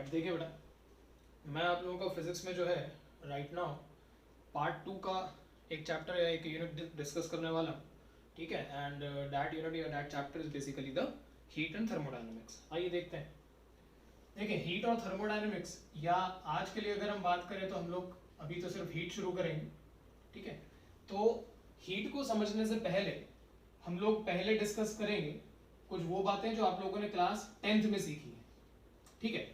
Right, देखिए बेटा, मैं आप लोगों का फिजिक्स में जो है राइट नाउ पार्ट 2 का एक चैप्टर या एक यूनिट डिस्कस करने वाला हूँ, ठीक है। एंड दैट यूनिट या that chapter is basically the heat and thermodynamics. आइए देखते हैं। देखिए, हीट और थर्मोडायनेमिक्स, या आज के लिए अगर हम बात करें तो हम लोग अभी तो सिर्फ हीट शुरू करेंगे, ठीक है। तो हीट को समझने से पहले हम लोग पहले डिस्कस करेंगे कुछ वो बातें जो आप लोगों ने क्लास 10th में सीखी है, ठीक है।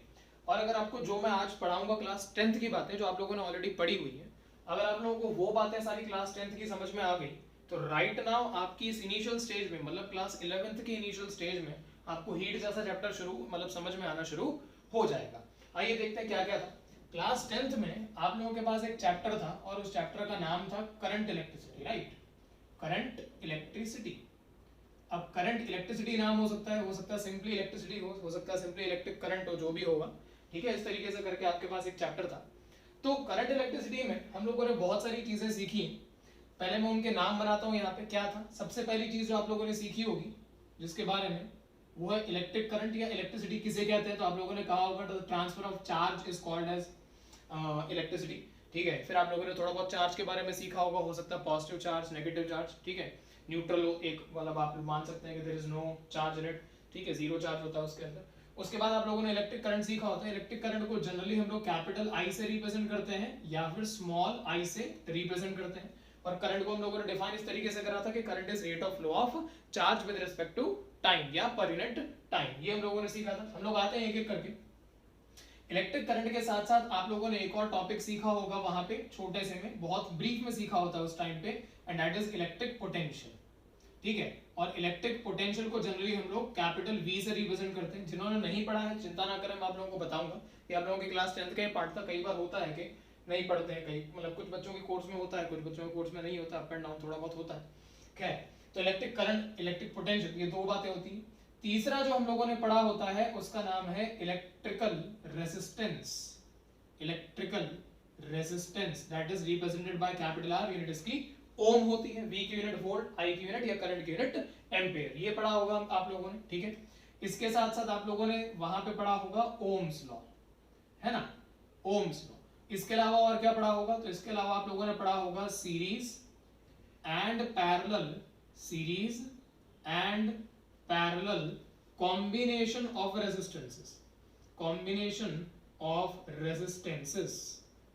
और अगर आपको जो मैं आज पढ़ाऊंगा क्लास 10th की बातें जो आप लोगों ने ऑलरेडी पढ़ी हुई है, अगर आप लोगों को वो बातें सारी क्लास 10th की समझ में आ गई तो राइट नाउ आपकी इस इनिशियल स्टेज में, मतलब क्लास 11th की इनिशियल स्टेज में आपको हीट जैसा चैप्टर शुरू, मतलब समझ में आना शुरू हो जाएगा। आइए देखते हैं क्या क्या था। क्लास 10th में आप लोगों के पास एक चैप्टर था और उस चैप्टर का नाम था current electricity, right, current electricity. अब करंट इलेक्ट्रिसिटी नाम हो सकता है सिंपली इलेक्ट्रिसिटी हो सकता है सिंपली इलेक्ट्रिक करंट हो, जो भी होगा, ठीक है। इस तरीके से करके आपके पास एक चैप्टर था। तो करंट इलेक्ट्रिसिटी में हम लोगों ने बहुत सारी चीजें सीखी। पहले मैं उनके नाम बनाता हूँ यहाँ पे। क्या था सबसे पहली चीज जो आप लोगों ने सीखी होगी जिसके बारे में, वो है इलेक्ट्रिक करंट या इलेक्ट्रिसिटी किसे कहते हैं। तो आप लोगों ने कहा होगा transfer of charge is called as electricity, ठीक है। फिर आप लोगों ने थोड़ा बहुत चार्ज के बारे में सीखा होगा, हो सकता है पॉजिटिव चार्ज, नेगेटिव चार्ज, ठीक है। न्यूट्रल एक, मतलब आप मान सकते हैं कि there is no charge in it, ठीक है, जीरो चार्ज होता है उसके अंदर। उसके बाद आप लोगों ने इलेक्ट्रिक करंट सीखा होता है। इलेक्ट्रिक करंट को जनरली हम लोग कैपिटल आई से रिप्रेजेंट करते हैं या फिर स्मॉल आई से रिप्रेजेंट करते हैं। और करंट को हम लोगों ने डिफाइन इस तरीके से करा था कि current is rate of flow of charge with respect to time या पर यूनिट टाइम। ये हम लोगों ने सीखा था। हम लोग आते हैं एक एक करके। इलेक्ट्रिक करंट के साथ साथ आप लोगों ने एक और टॉपिक सीखा होगा वहां पे, छोटे से में, बहुत ब्रीफ में सीखा होता है उस टाइम पे, and that is electric potential, ठीक है। और इलेक्ट्रिक पोटेंशियल को जनरली हम लोग कैपिटल वी से रिप्रेजेंट करते हैं। जिन्होंने नहीं पढ़ा है चिंता ना करें, मैं आप लोगों को बताऊंगा कि आप लोगों की क्लास 10th का ये पार्ट था। कई बार होता है कि नहीं पढ़ते हैं, कई मतलब कुछ बच्चों के कोर्स में होता है, कुछ बच्चों के कोर्स में नहीं होता, अप एंड डाउन थोड़ा बहुत होता है, खैर। तो इलेक्ट्रिक करंट, इलेक्ट्रिक पोटेंशियल, ये दो बातें होती हैं। तीसरा जो हम लोगों ने पढ़ा होता है उसका नाम है electrical resistance. Electrical resistance that is represented by capital R. Unit इसकी ओम होती है, वी की यूनिट वोल्ट, आई की यूनिट या करंट की यूनिट एम्पेयर। ये पढ़ा होगा आप लोगों ने, ठीक है। इसके साथ साथ आप लोगों ने वहां पे पढ़ा होगा ओम्स लॉ, है ना, ओम्स लॉ। इसके अलावा और क्या पढ़ा होगा, तो इसके अलावा आप लोगों ने पढ़ा होगा series and parallel, series and parallel combination of resistances, combination of resistances,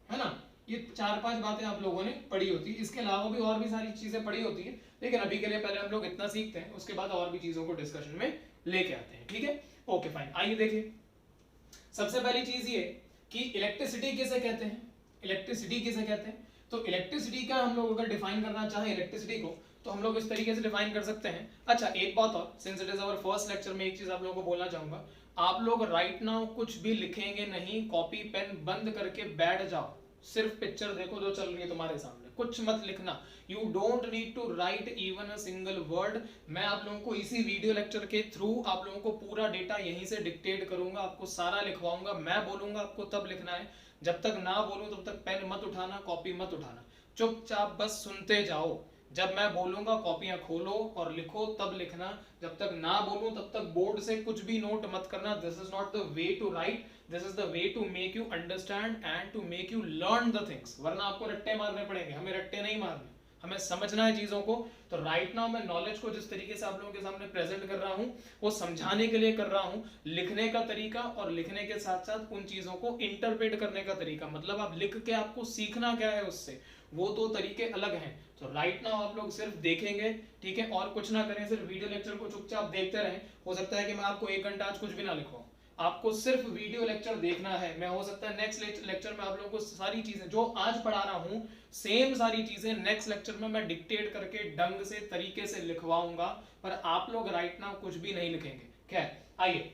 है ना। ये 4-5 बातें आप लोगों ने पढ़ी होती है। इसके अलावा भी और भी सारी चीजें पढ़ी होती है, लेकिन अभी के लिए पहले हम लोग इतना सीखते हैं, उसके बाद और भी चीजों को डिस्कशन में लेके आते हैं, ठीक है। ओके फाइन, आइए देखिए। सबसे पहली चीज ये कि इलेक्ट्रिसिटी किसे कहते हैं, इलेक्ट्रिसिटी किसे कहते हैं। तो इलेक्ट्रिसिटी का हम लोग अगर डिफाइन करना चाहें इलेक्ट्रिसिटी को, तो हम लोग इस तरीके से डिफाइन कर सकते हैं। अच्छा, एक बात और, since it is our first lecture में एक चीज आप लोगों को बोलना चाहूंगा। आप लोग राइट नाउ कुछ भी लिखेंगे नहीं, कॉपी पेन बंद करके बैठ जाओ, सिर्फ पिक्चर देखो जो चल रही है तुम्हारे सामने, कुछ मत लिखना। You don't need to write even a single word. मैं आप लोगों को इसी वीडियो लेक्चर के थ्रू आप लोगों को पूरा डेटा यहीं से डिक्टेट करूंगा, आपको सारा लिखवाऊंगा। मैं बोलूंगा आपको तब लिखना है, जब तक ना बोलूं तब तक पेन मत उठाना, कॉपी मत उठाना, चुपचाप बस सुनते जाओ। जब मैं बोलूंगा कॉपियां खोलो और लिखो, तब लिखना। जब तक ना बोलूं तब तक बोर्ड से कुछ भी नोट मत करना। This is not the way to write, this is the way to make you understand and to make you learn the things. वरना आपको रट्टे मारने पड़ेंगे, हमें रट्टे नहीं मारने, हमें समझना है चीजों को। तो राइट नाउ मैं नॉलेज को जिस तरीके से आप लोगों के सामने प्रेजेंट कर रहा हूं, वो समझाने के लिए कर रहा हूं। लिखने का तरीका और लिखने के साथ साथ उन चीजों को इंटरप्रेट करने का तरीका, मतलब आप लिख के आपको सीखना क्या है उससे, वो दो तरीके अलग हैं। तो राइट नाउ आप लोग सिर्फ देखेंगे, ठीक है, और कुछ ना करें, सिर्फ वीडियो लेक्चर को चुपचाप देखते रहें। हो सकता है कि मैं आपको 1 घंटा आज कुछ भी ना लिखवाऊं, आपको सिर्फ वीडियो लेक्चर देखना है। मैं हो सकता है नेक्स्ट लेक्चर में आप लोगों को सारी चीजें जो आज पढ़ा रहा हूं, सेम सारी चीजें नेक्स्ट लेक्चर में मैं डिक्टेट करके ढंग से तरीके से लिखवाऊंगा, पर आप लोग राइट नाउ कुछ भी नहीं लिखेंगे। खैर आइए,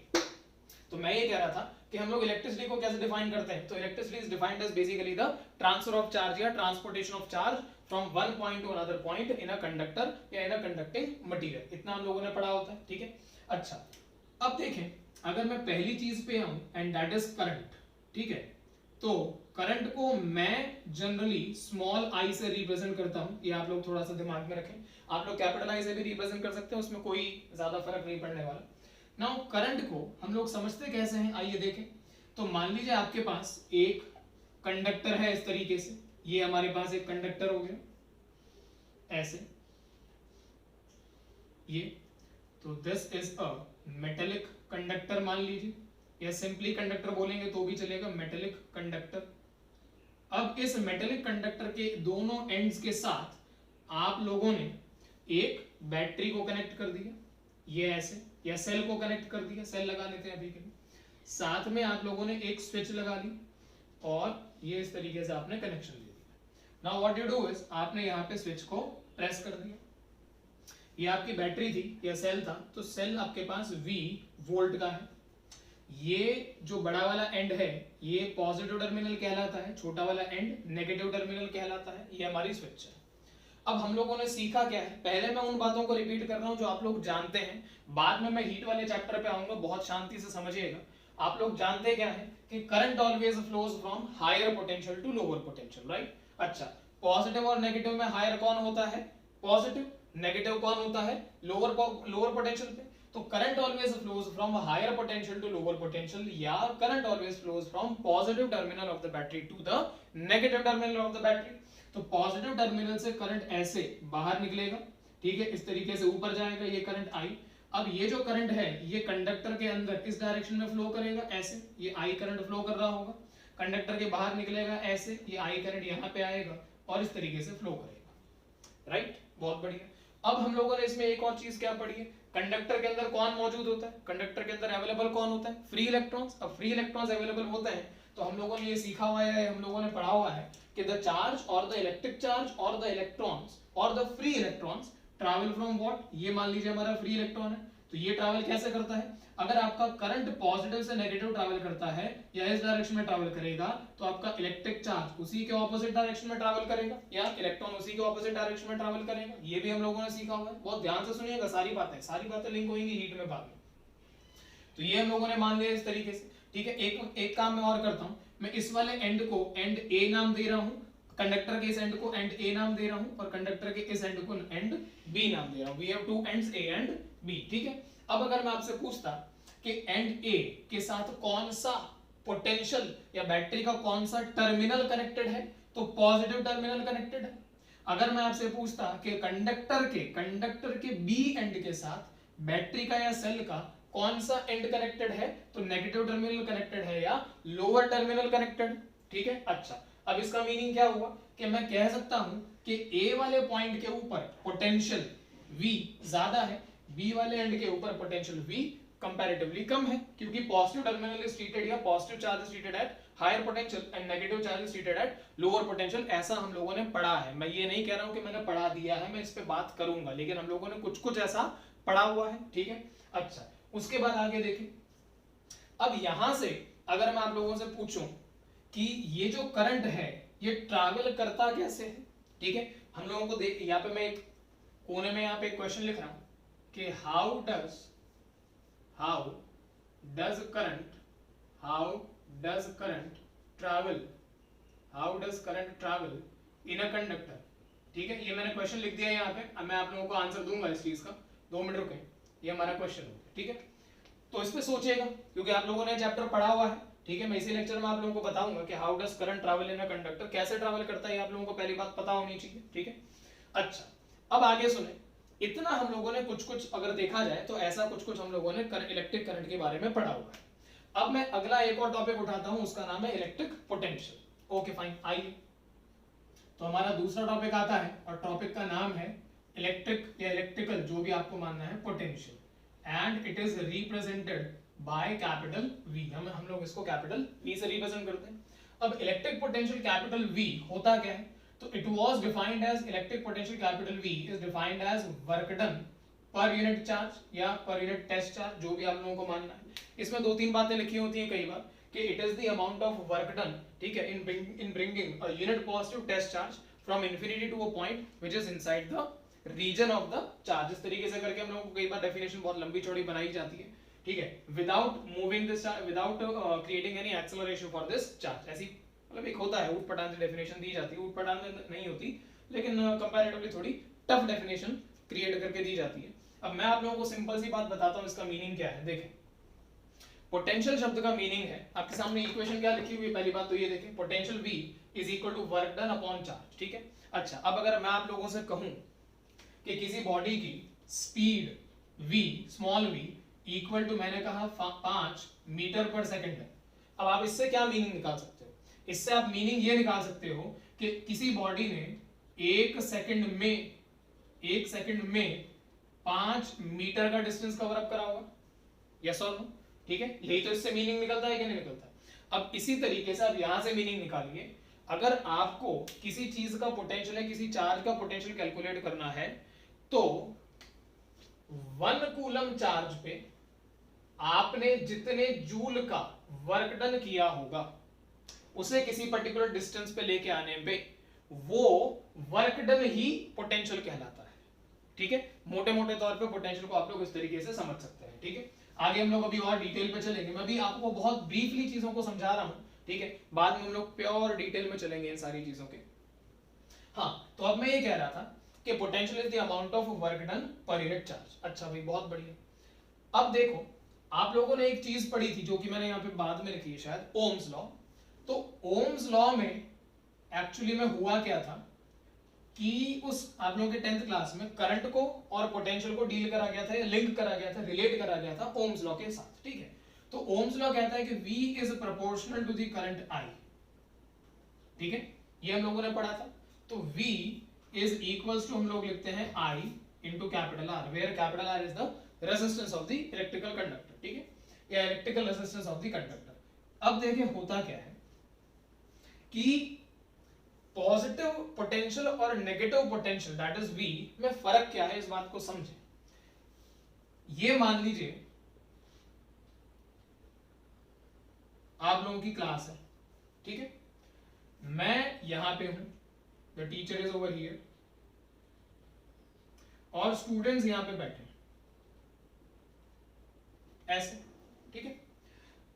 तो मैं ये कह रहा था कि हम लोग इलेक्ट्रिसिटी को कैसे डिफाइन करते हैं। तो electricity is defined as basically the transfer of charge या transportation of charge from one point to another point in a conductor या इन अ कंडक्टिंग मटेरियल। इतना हम लोगों ने पढ़ा होता है, ठीक है। अच्छा, अब देखें, अगर मैं पहली चीज पे आऊं एंड दैट इज करंट, ठीक है, तो करंट को मैं जनरली स्मॉल आई से रिप्रेजेंट करता हूं। ये आप लोग थोड़ा सा दिमाग में रखें। आप लोग कैपिटल आई से भी रिप्रेजेंट कर सकते हैं, उसमें कोई ज्यादा फर्क नहीं पड़ने वाला। नाउ करंट को हम लोग समझते कैसे हैं, आइए देखें। तो मान लीजिए आपके पास एक कंडक्टर है इस तरीके से, ये हमारे पास एक कंडक्टर हो गया ऐसे ये, तो this is a metallic conductor मान लीजिए, या सिंपली कंडक्टर बोलेंगे तो भी चलेगा, मेटेलिक कंडक्टर। अब इस मेटेलिक कंडक्टर के दोनों एंड्स के साथ आप लोगों ने एक बैटरी को कनेक्ट कर दिया, ये ऐसे, या सेल को कनेक्ट कर दिया, सेल लगा लेते हैं अभी के लिए, साथ में आप लोगों ने एक स्विच लगा ली और ये इस तरीके से आपने कनेक्शन दे दिया। Now what you do is, आपने यहाँ पे स्विच को प्रेस कर दिया, ये आपकी बैटरी थी या सेल था, तो सेल आपके पास V वोल्ट का है, ये जो बड़ा वाला एंड है ये पॉजिटिव टर्मिनल कहलाता है, छोटा वाला एंड नेगेटिव टर्मिनल कहलाता है, ये हमारी स्विच है। अब हम लोगों ने सीखा क्या है, पहले मैं उन बातों को रिपीट कर रहा हूं जो आप लोग जानते हैं, बाद में मैं हीट वाले चैप्टर पे आऊंगा, बहुत शांति से समझिएगा। आप लोग जानते क्या है कि current always flows from higher potential to lower potential, right. अच्छा, पॉजिटिव और नेगेटिव में हायर कौन होता है, पॉजिटिव, नेगेटिव कौन होता है, लोअर पोटेंशियल पे। तो current always flows from higher potential to lower potential, या current always flows from positive terminal of the battery to the negative terminal of the battery. तो पॉजिटिव टर्मिनल से current ऐसे बाहर निकलेगा, ठीक है, इस तरीके से ऊपर जाएगा, ये करंट आई। अब ये जो करंट है ये कंडक्टर के अंदर इस डायरेक्शन में फ्लो करेगा ऐसे, ये आई करंट फ्लो कर रहा होगा, कंडक्टर के बाहर निकलेगा ऐसे, ये आई करंट यहाँ पे आएगा और इस तरीके से फ्लो करेगा, राइट। बहुत बढ़िया। अब हम लोगों ने इसमें एक और चीज क्या पढ़ी है, कंडक्टर के अंदर कौन मौजूद होता है, कंडक्टर के अंदर अवेलेबल कौन होता है, फ्री इलेक्ट्रॉन्स। अब फ्री इलेक्ट्रॉन्स अवेलेबल होते हैं तो हम लोगों ने ये सीखा हुआ है, हम लोगों ने पढ़ा हुआ है कि द चार्ज और द इलेक्ट्रिक चार्ज और द इलेक्ट्रॉन्स और the free electrons travel from what, ये मान लीजिए हमारा फ्री इलेक्ट्रॉन है, तो ये ट्रैवल कैसे करता है, अगर आपका करंट पॉजिटिव से नेगेटिव ट्रैवल करता है या इस डायरेक्शन में ट्रैवल करेगा तो आपका इलेक्ट्रिक चार्ज उसी के ऑपोजिट डायरेक्शन में ट्रैवल करेगा, या इलेक्ट्रॉन उसी के ऑपोजिट डायरेक्शन में ट्रैवल करेगा। ये भी हम लोगों ने सीखा हुआ है, बहुत ध्यान से सुनिएगा, सारी बातें लिंक होंगी हीट में बाद में। तो ये हम लोगों ने मान लिया इस तरीके से, ठीक है। एक काम मैं और करता हूं, मैं इस वाले एंड को एंड ए नाम दे रहा हूं, कंडक्टर के इस एंड को एंड ए नाम दे रहा हूं और कंडक्टर के इस एंड को एंड बी नाम दे रहा हूं। We have two ends A and B, ठीक है। अब अगर मैं आपसे पूछता कि एंड ए के साथ कौन सा पोटेंशियल या बैटरी का कौन सा टर्मिनल कनेक्टेड है, तो पॉजिटिव टर्मिनल कनेक्टेड है। अगर मैं आपसे पूछता कि कंडक्टर के बी एंड के साथ बैटरी का या सेल का कौन सा एंड कनेक्टेड है, तो नेगेटिव टर्मिनल कनेक्टेड है या लोअर टर्मिनल कनेक्टेड, ठीक है। अच्छा, अब इसका मीनिंग क्या हुआ कि मैं कह सकता हूं कि ए वाले पॉइंट के ऊपर पोटेंशियल V ज्यादा है, बी वाले एंड के ऊपर पोटेंशियल V कंपैरेटिवली कम है, क्योंकि पॉजिटिव टर्मिनल इज ट्रीटेड या positive charge is treated at higher potential and negative charge is treated at lower potential. ऐसा हम लोगों ने पढ़ा है, मैं ये नहीं कह रहा हूं कि मैंने पढ़ा दिया है, मैं इस पे बात करूंगा, लेकिन हम लोगों ने कुछ ऐसा पढ़ा हुआ है, ठीक है। अच्छा, उसके बाद आगे देखें। अब यहां से अगर मैं आप लोगों से पूछूं कि ये जो करंट है ये ट्रैवल करता कैसे है, ठीक है। हम लोगों को देख, यहाँ पे मैं एक कोने में यहाँ पे एक क्वेश्चन लिख रहा हूं कि how does current travel in a conductor, ठीक है। ये मैंने क्वेश्चन लिख दिया यहाँ पे, अब मैं आप लोगों को आंसर दूंगा इस चीज का, 2 मिनट रुके, ये हमारा क्वेश्चन होगा, ठीक है। तो इस पे सोचिएगा क्योंकि आप लोगों ने चैप्टर पढ़ा हुआ है, ठीक है। मैं इसी लेक्चर में आप लोगों को बताऊंगा कि how does current travel in a conductor, कैसे ट्रैवल करता है, आप लोगों को पहली बात पता होनी चाहिए, ठीक है। अच्छा, अब आगे सुने, इतना हम लोगों ने कुछ अगर देखा जाए तो ऐसा कुछ हम लोगों ने इलेक्ट्रिक करंट के बारे में पढ़ा हुआ है। अब मैं अगला एक और टॉपिक उठाता हूं, उसका नाम है इलेक्ट्रिक पोटेंशियल। ओके फाइन, आइए तो हमारा दूसरा टॉपिक आता है और टॉपिक का नाम है इलेक्ट्रिक या इलेक्ट्रिकल, जो भी आपको मानना है, potential, and it is represented by capital V। हम लोग इसको कैपिटल V से रिप्रेजेंट करते हैं। अब इलेक्ट्रिक पोटेंशियल कैपिटल V होता क्या है, तो it was defined as electric potential capital V is defined as work done per unit charge या पर यूनिट टेस्ट चार्ज, जो भी आप लोगों को मानना है। इसमें 2-3 बातें लिखी होती हैं कई बार कि it is the amount of work done, ठीक है, in bringing a unit positive test charge from infinity to a point which is inside the region of the charge. इस तरीके से करके हम लोगों को कई बार डेफिनेशन बहुत लंबी चौड़ी बनाई जाती है, ठीक है, without moving this charge, without creating any acceleration for this charge. ऐसी मतलब एक होता है, ऊट पटांग से डेफिनेशन दी जाती है, ऊट पटांग नहीं होती लेकिन कंपैरेटिवली थोड़ी टफ डेफिनेशन क्रिएट करके दी जाती है। अब मैं आप लोगों को सिंपल सी बात बताता हूं, इसका मीनिंग क्या है। देखें, पोटेंशियल शब्द का मीनिंग है, आपके सामने इक्वेशन क्या लिखी हुई है, पहली बात तो ये देखें, potential V is equal to work done upon charge, ठीक है। अच्छा, अब अगर मैं आप लोगों से कहूं कि किसी बॉडी की speed v small v equal to, मैंने कहा 5 मीटर पर सेकंड है, अब आप इससे क्या मीनिंग निकाल सकते हो? इससे आप मीनिंग ये निकाल सकते हो कि किसी बॉडी ने एक सेकंड में 5 मीटर का डिस्टेंस कवर अप करा होगा, यस और नो, ठीक है। यही तो इससे मीनिंग निकलता है कि नहीं निकलता? अब इसी तरीके से आप यहां से मीनिंग निकालिए, अगर आपको किसी चीज का पोटेंशियल है, किसी चार्ज का पोटेंशियल कैलकुलेट करना है, तो 1 कूलम चार्ज पे आपने जितने जूल का वर्क डन किया होगा, उसे किसी पर्टिकुलर डिस्टेंस पे लेके आने पे वो वर्क डन ही पोटेंशियल कहलाता है, ठीक है। मोटे मोटे तौर पे पोटेंशियल को आप लोग इस तरीके से समझ सकते हैं, ठीक है। आगे हम लोग अभी और डिटेल पे चलेंगे, मैं भी आपको बहुत ब्रीफली चीजों को समझा रहा हूं, ठीक है। बाद में हम लोग प्योर डिटेल में चलेंगे इन सारी चीजों के। हाँ, तो अब मैं ये कह रहा था कि potential is the amount of work done per unit charge. अच्छा भाई, बहुत बढ़िया। अब देखो, आप लोगों ने एक चीज पढ़ी थी जो कि मैंने यहाँ पे बाद में लिखी है शायद, ओम्स लॉ। तो ओम्स लॉ में एक्चुअली में हुआ क्या था कि उस आप लोगों के 10th क्लास में करंट को और पोटेंशियल को डील करा गया था, या लिंक करा गया था, रिलेट करा गया था ओम्स लॉ के साथ, ठीक है। तो ओम्स लॉ कहता है कि V is proportional to the current I, ठीक है, ये हम लोगों ने पढ़ा था। तो V इज इक्वल्स टू, हम लोग लिखते हैं I into capital R, where capital R is the resistance of the electrical conductor, ठीक है, या electrical resistance of the conductor. अब देखिए होता क्या है कि पॉजिटिव पोटेंशियल और negative potential that is V में फर्क क्या है, इस बात को समझें। ये मान लीजिए आप लोगों की क्लास है, ठीक है, मैं यहां पे हूं, the teacher is over here, और स्टूडेंट्स यहां पे बैठे हैं ऐसे, ठीक है।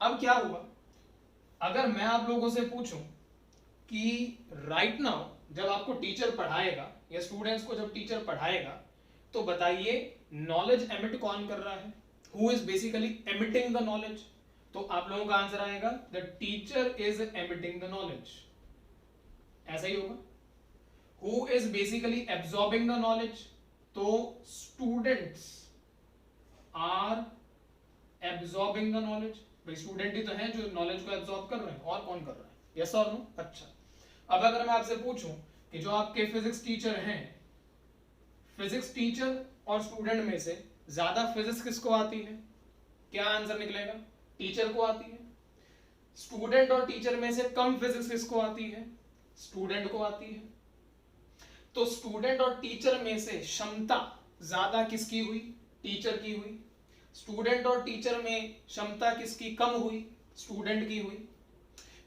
अब क्या हुआ, अगर मैं आप लोगों से पूछूं कि राइट नाउ जब आपको टीचर पढ़ाएगा या स्टूडेंट्स को जब टीचर पढ़ाएगा, तो बताइए नॉलेज एमिट कौन कर रहा है, who is basically emitting the knowledge? तो आप लोगों का आंसर आएगा the teacher is emitting the knowledge, ऐसा ही होगा। Who is basically absorbing the knowledge? तो students are absorbing the knowledge, भाई स्टूडेंट ही तो हैं जो नॉलेज को एब्सॉर्ब कर रहे हैं, और कौन कर रहा है, यस और नो? अच्छा, अब अगर मैं आपसे पूछूं कि जो आपके फिजिक्स टीचर हैं, फिजिक्स टीचर और स्टूडेंट में से ज्यादा फिजिक्स किसको आती है, क्या आंसर निकलेगा? टीचर को आती है। स्टूडेंट और टीचर में से कम फिजिक्स किसको आती है? स्टूडेंट को आती है। तो स्टूडेंट और टीचर में से क्षमता ज्यादा किसकी हुई? टीचर की हुई। स्टूडेंट और टीचर में क्षमता किसकी कम हुई? स्टूडेंट की हुई।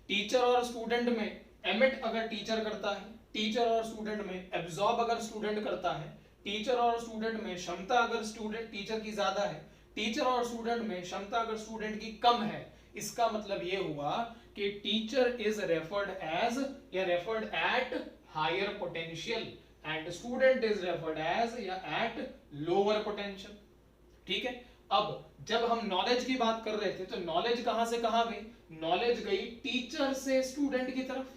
टीचर और स्टूडेंट में एमिट अगर टीचर करता है, टीचर और स्टूडेंट में एब्जॉर्ब अगर स्टूडेंट करता है, टीचर और स्टूडेंट में क्षमता अगर स्टूडेंट टीचर की ज्यादा है, टीचर और स्टूडेंट में क्षमता अगर स्टूडेंट की कम है, इसका मतलब यह हुआ कि टीचर इज रेफर्ड एज या referred at higher potential and student is referred as या एट लोअर पोटेंशियल, ठीक है। अब जब हम नॉलेज की बात कर रहे थे तो नॉलेज कहां से कहां गई? नॉलेज गई टीचर से स्टूडेंट की तरफ।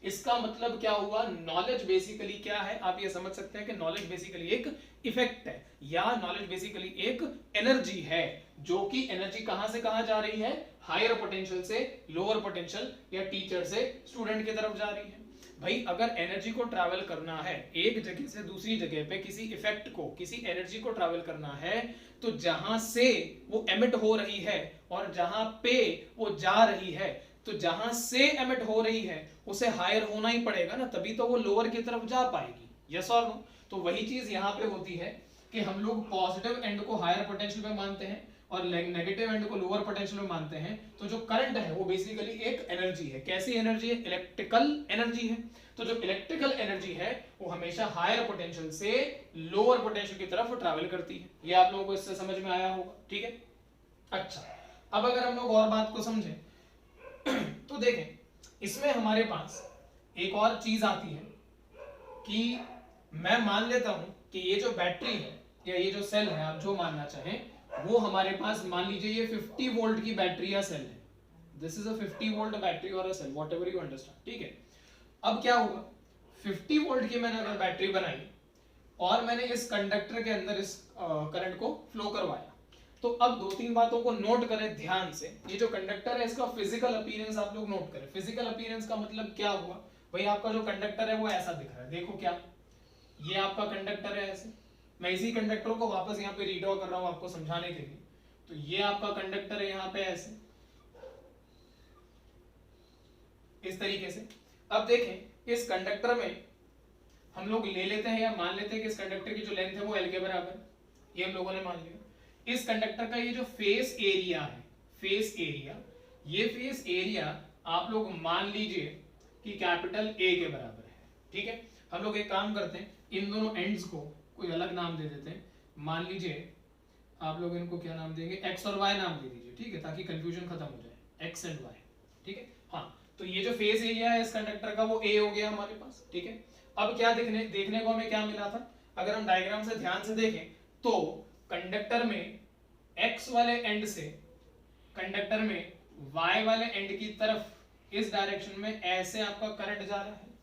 इसका मतलब क्या हुआ? नॉलेज बेसिकली क्या है, आप ये समझ सकते हैं कि नॉलेज बेसिकली एक इफेक्ट है, या नॉलेज बेसिकली एक एनर्जी है, जो कि एनर्जी कहां से कहां जा रही है? हायर पोटेंशियल से लोअर पोटेंशियल या टीचर से स्टूडेंट की तरफ जा रही है। भाई अगर एनर्जी को ट्रैवल करना है एक जगह से दूसरी जगह पे, किसी इफेक्ट को, किसी एनर्जी को ट्रैवल करना है, तो जहां से वो एमिट हो रही है और जहां पे वो जा रही है, तो जहां से एमिट हो रही है उसे हायर होना ही पड़ेगा ना, तभी तो वो लोअर की तरफ जा पाएगी, यस और नो? तो वही चीज यहां पे होती है कि हम लोग पॉजिटिव एंड को हायर पोटेंशियल में मानते हैं और नेगेटिव एंड को लोअर पोटेंशियल में मानते हैं। तो जो करंट है वो बेसिकली एक एनर्जी है। कैसी एनर्जी है? इलेक्ट्रिकल एनर्जी है। तो जो इलेक्ट्रिकल एनर्जी है वो हमेशा हायर पोटेंशियल से लोअर पोटेंशियल की तरफ ट्रैवल करती है। ये आप लोगों को इससे समझ में आया होगा, ठीक है। अच्छा, अब अगर हम लोग और बात को समझें तो देखें, इसमें हमारे पास एक और चीज आती है कि मैं मान लेता हूं कि ये जो बैटरी है या ये जो सेल है, आप जो मानना चाहें, वो हमारे पास मान लीजिए ये 50 वोल्ट की बैटरी या सेल है, this is a 50 volt battery और अ सेल, व्हाटएवर यू अंडरस्टैंड, ठीक है। अब क्या होगा, 50 वोल्ट की मैंने अगर बैटरी बनाई और मैंने इस कंडक्टर के अंदर इस करंट को फ्लो करवाया, तो अब दो तीन बातों को नोट करें ध्यान से। ये जो कंडक्टर है इसका फिजिकल अपीयरेंस आप लोग नोट करें। फिजिकल अपीयरेंस का मतलब क्या हुआ भाई, आपका जो कंडक्टर है वो ऐसा दिख रहा है, देखो क्या, ये आपका कंडक्टर है ऐसे, मैं इसी कंडक्टर को वापस यहाँ पे रीड्रॉ कर रहा हूँ आपको समझाने के लिए। तो ये आपका कंडक्टर है यहाँ पे ऐसे, इस तरीके से। अब देखें इस कंडक्टर में हम लोग ले लेते हैं या मान लेते हैं कि इस कंडक्टर की जो लेंथ है वो L के बराबर है, ये हम लोगों ने मान लिया। इस कंडक्टर का ये जो फेस एरिया है, फेस एरिया, ये फेस एरिया आप लोग मान लीजिए कि कैपिटल A के बराबर है, ठीक है। हम लोग एक काम करते हैं, इन दोनों एंड्स को कोई अलग नाम दे देते हैं, मान लीजिए आप लोग इनको क्या नाम देंगे, x और y नाम दे दीजिए, ठीक है, ताकि कंफ्यूजन खत्म हो जाए, x एंड y, ठीक है। हाँ, तो ये जो फेस एरिया है इस कंडक्टर का वो A हो गया हमारे पास, ठीक है। अब क्या देखने को हमें क्या मिला था, अगर हम डायग्राम से ध्यान से देखें तो कंडक्टर में x वाले एंड से कंडक्टर में y वाले एंड की तरफ इस डायरेक्शन में ऐसे आपका करंट जा रहा है।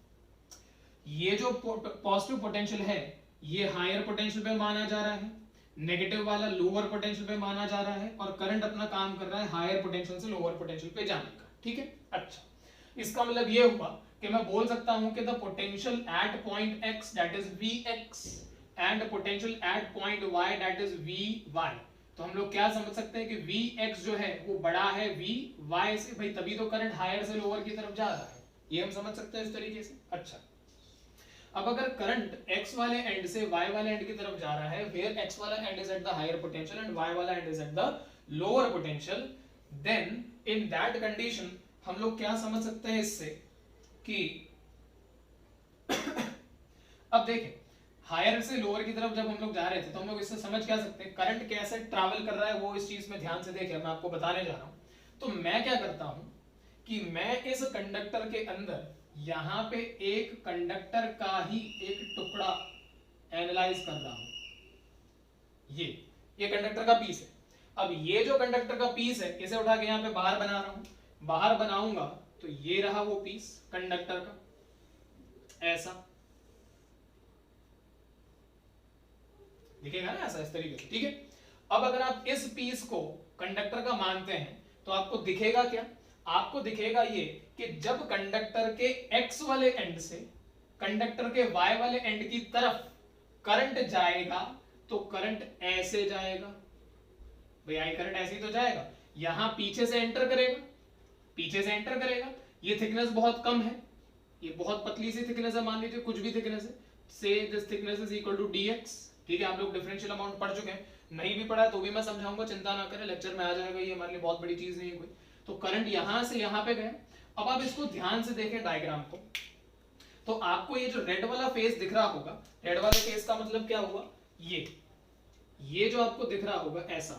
ये जो पॉजिटिव पोटेंशियल है ये हायर पोटेंशियल पे माना जा रहा है, नेगेटिव वाला लोअर पोटेंशियल पे माना जा रहा है, और करंट अपना काम कर रहा है हायर पोटेंशियल से लोअर पोटेंशियल पे जाने का, ठीक है। अच्छा, इसका मतलब ये हुआ कि मैं बोल सकता हूं कि the potential at point x that is Vx and potential at point y that is Vy। तो हम लोग क्या समझ सकते हैं कि Vx जो है वो बड़ा है Vy से, भाई तभी तो करंट हायर से लोअर की तरफ जा रहा है, ये हम समझ सकते हैं इस तरीके से। अच्छा, अब अगर करंट x वाले एंड से y वाले एंड की तरफ जा रहा है, वेयर x वाला end is at the higher potential and y वाला end is at the lower potential, then in that condition हम लोग क्या समझ सकते हैं इससे कि अब देखें हायर से लोअर की तरफ जब हम लोग जा रहे थे तो हम लोग इससे समझ क्या सकते हैं, करंट कैसे ट्रैवल कर रहा है वो इस चीज में ध्यान से देखें, मैं आपको बताने जा रहा हूं। तो मैं क्या करता हूं कि मैं इस कंडक्टर के अंदर यहां पे एक कंडक्टर का ही एक टुकड़ा एनालाइज कर रहा हूं, ये कंडक्टर का पीस है। अब ये जो कंडक्टर का पीस है इसे उठा के यहां पे बाहर बना रहा हूं, बाहर बनाऊंगा तो ये रहा वो पीस कंडक्टर का, ऐसा दिखेगा ना, ऐसा इस तरीके से, ठीक है। अब अगर आप इस पीस को कंडक्टर का मानते हैं तो आपको दिखेगा क्या, आपको दिखेगा ये कि जब कंडक्टर के x वाले एंड से कंडक्टर के y वाले एंड की तरफ करंट जाएगा तो करंट ऐसे जाएगा, भाई आई करंट ऐसे ही तो जाएगा, यहां पीछे से एंटर करेगा, पीछे से एंटर करेगा, ये थिकनेस बहुत कम है, ये बहुत पतली सी थिकनेस है, मान लीजिए कुछ भी थिकनेस है, so this thickness is equal to dx, ठीक है। आप लोग डिफरेंशियल अमाउंट पढ़ चुके हैं, नहीं भी पढ़ा तो भी मैं समझाऊंगा, चिंता ना करें, लेक्चर में आ जाएगा, ये हमारे लिए बहुत बड़ी चीज नहीं है कोई। तो करंट यहां से यहां पे गया। अब आप इसको ध्यान से देखें डायग्राम को, तो आपको ये जो रेड वाला फेस दिख रहा होगा, रेड वाले फेस का मतलब क्या हुआ, ये जो आपको दिख रहा होगा ऐसा,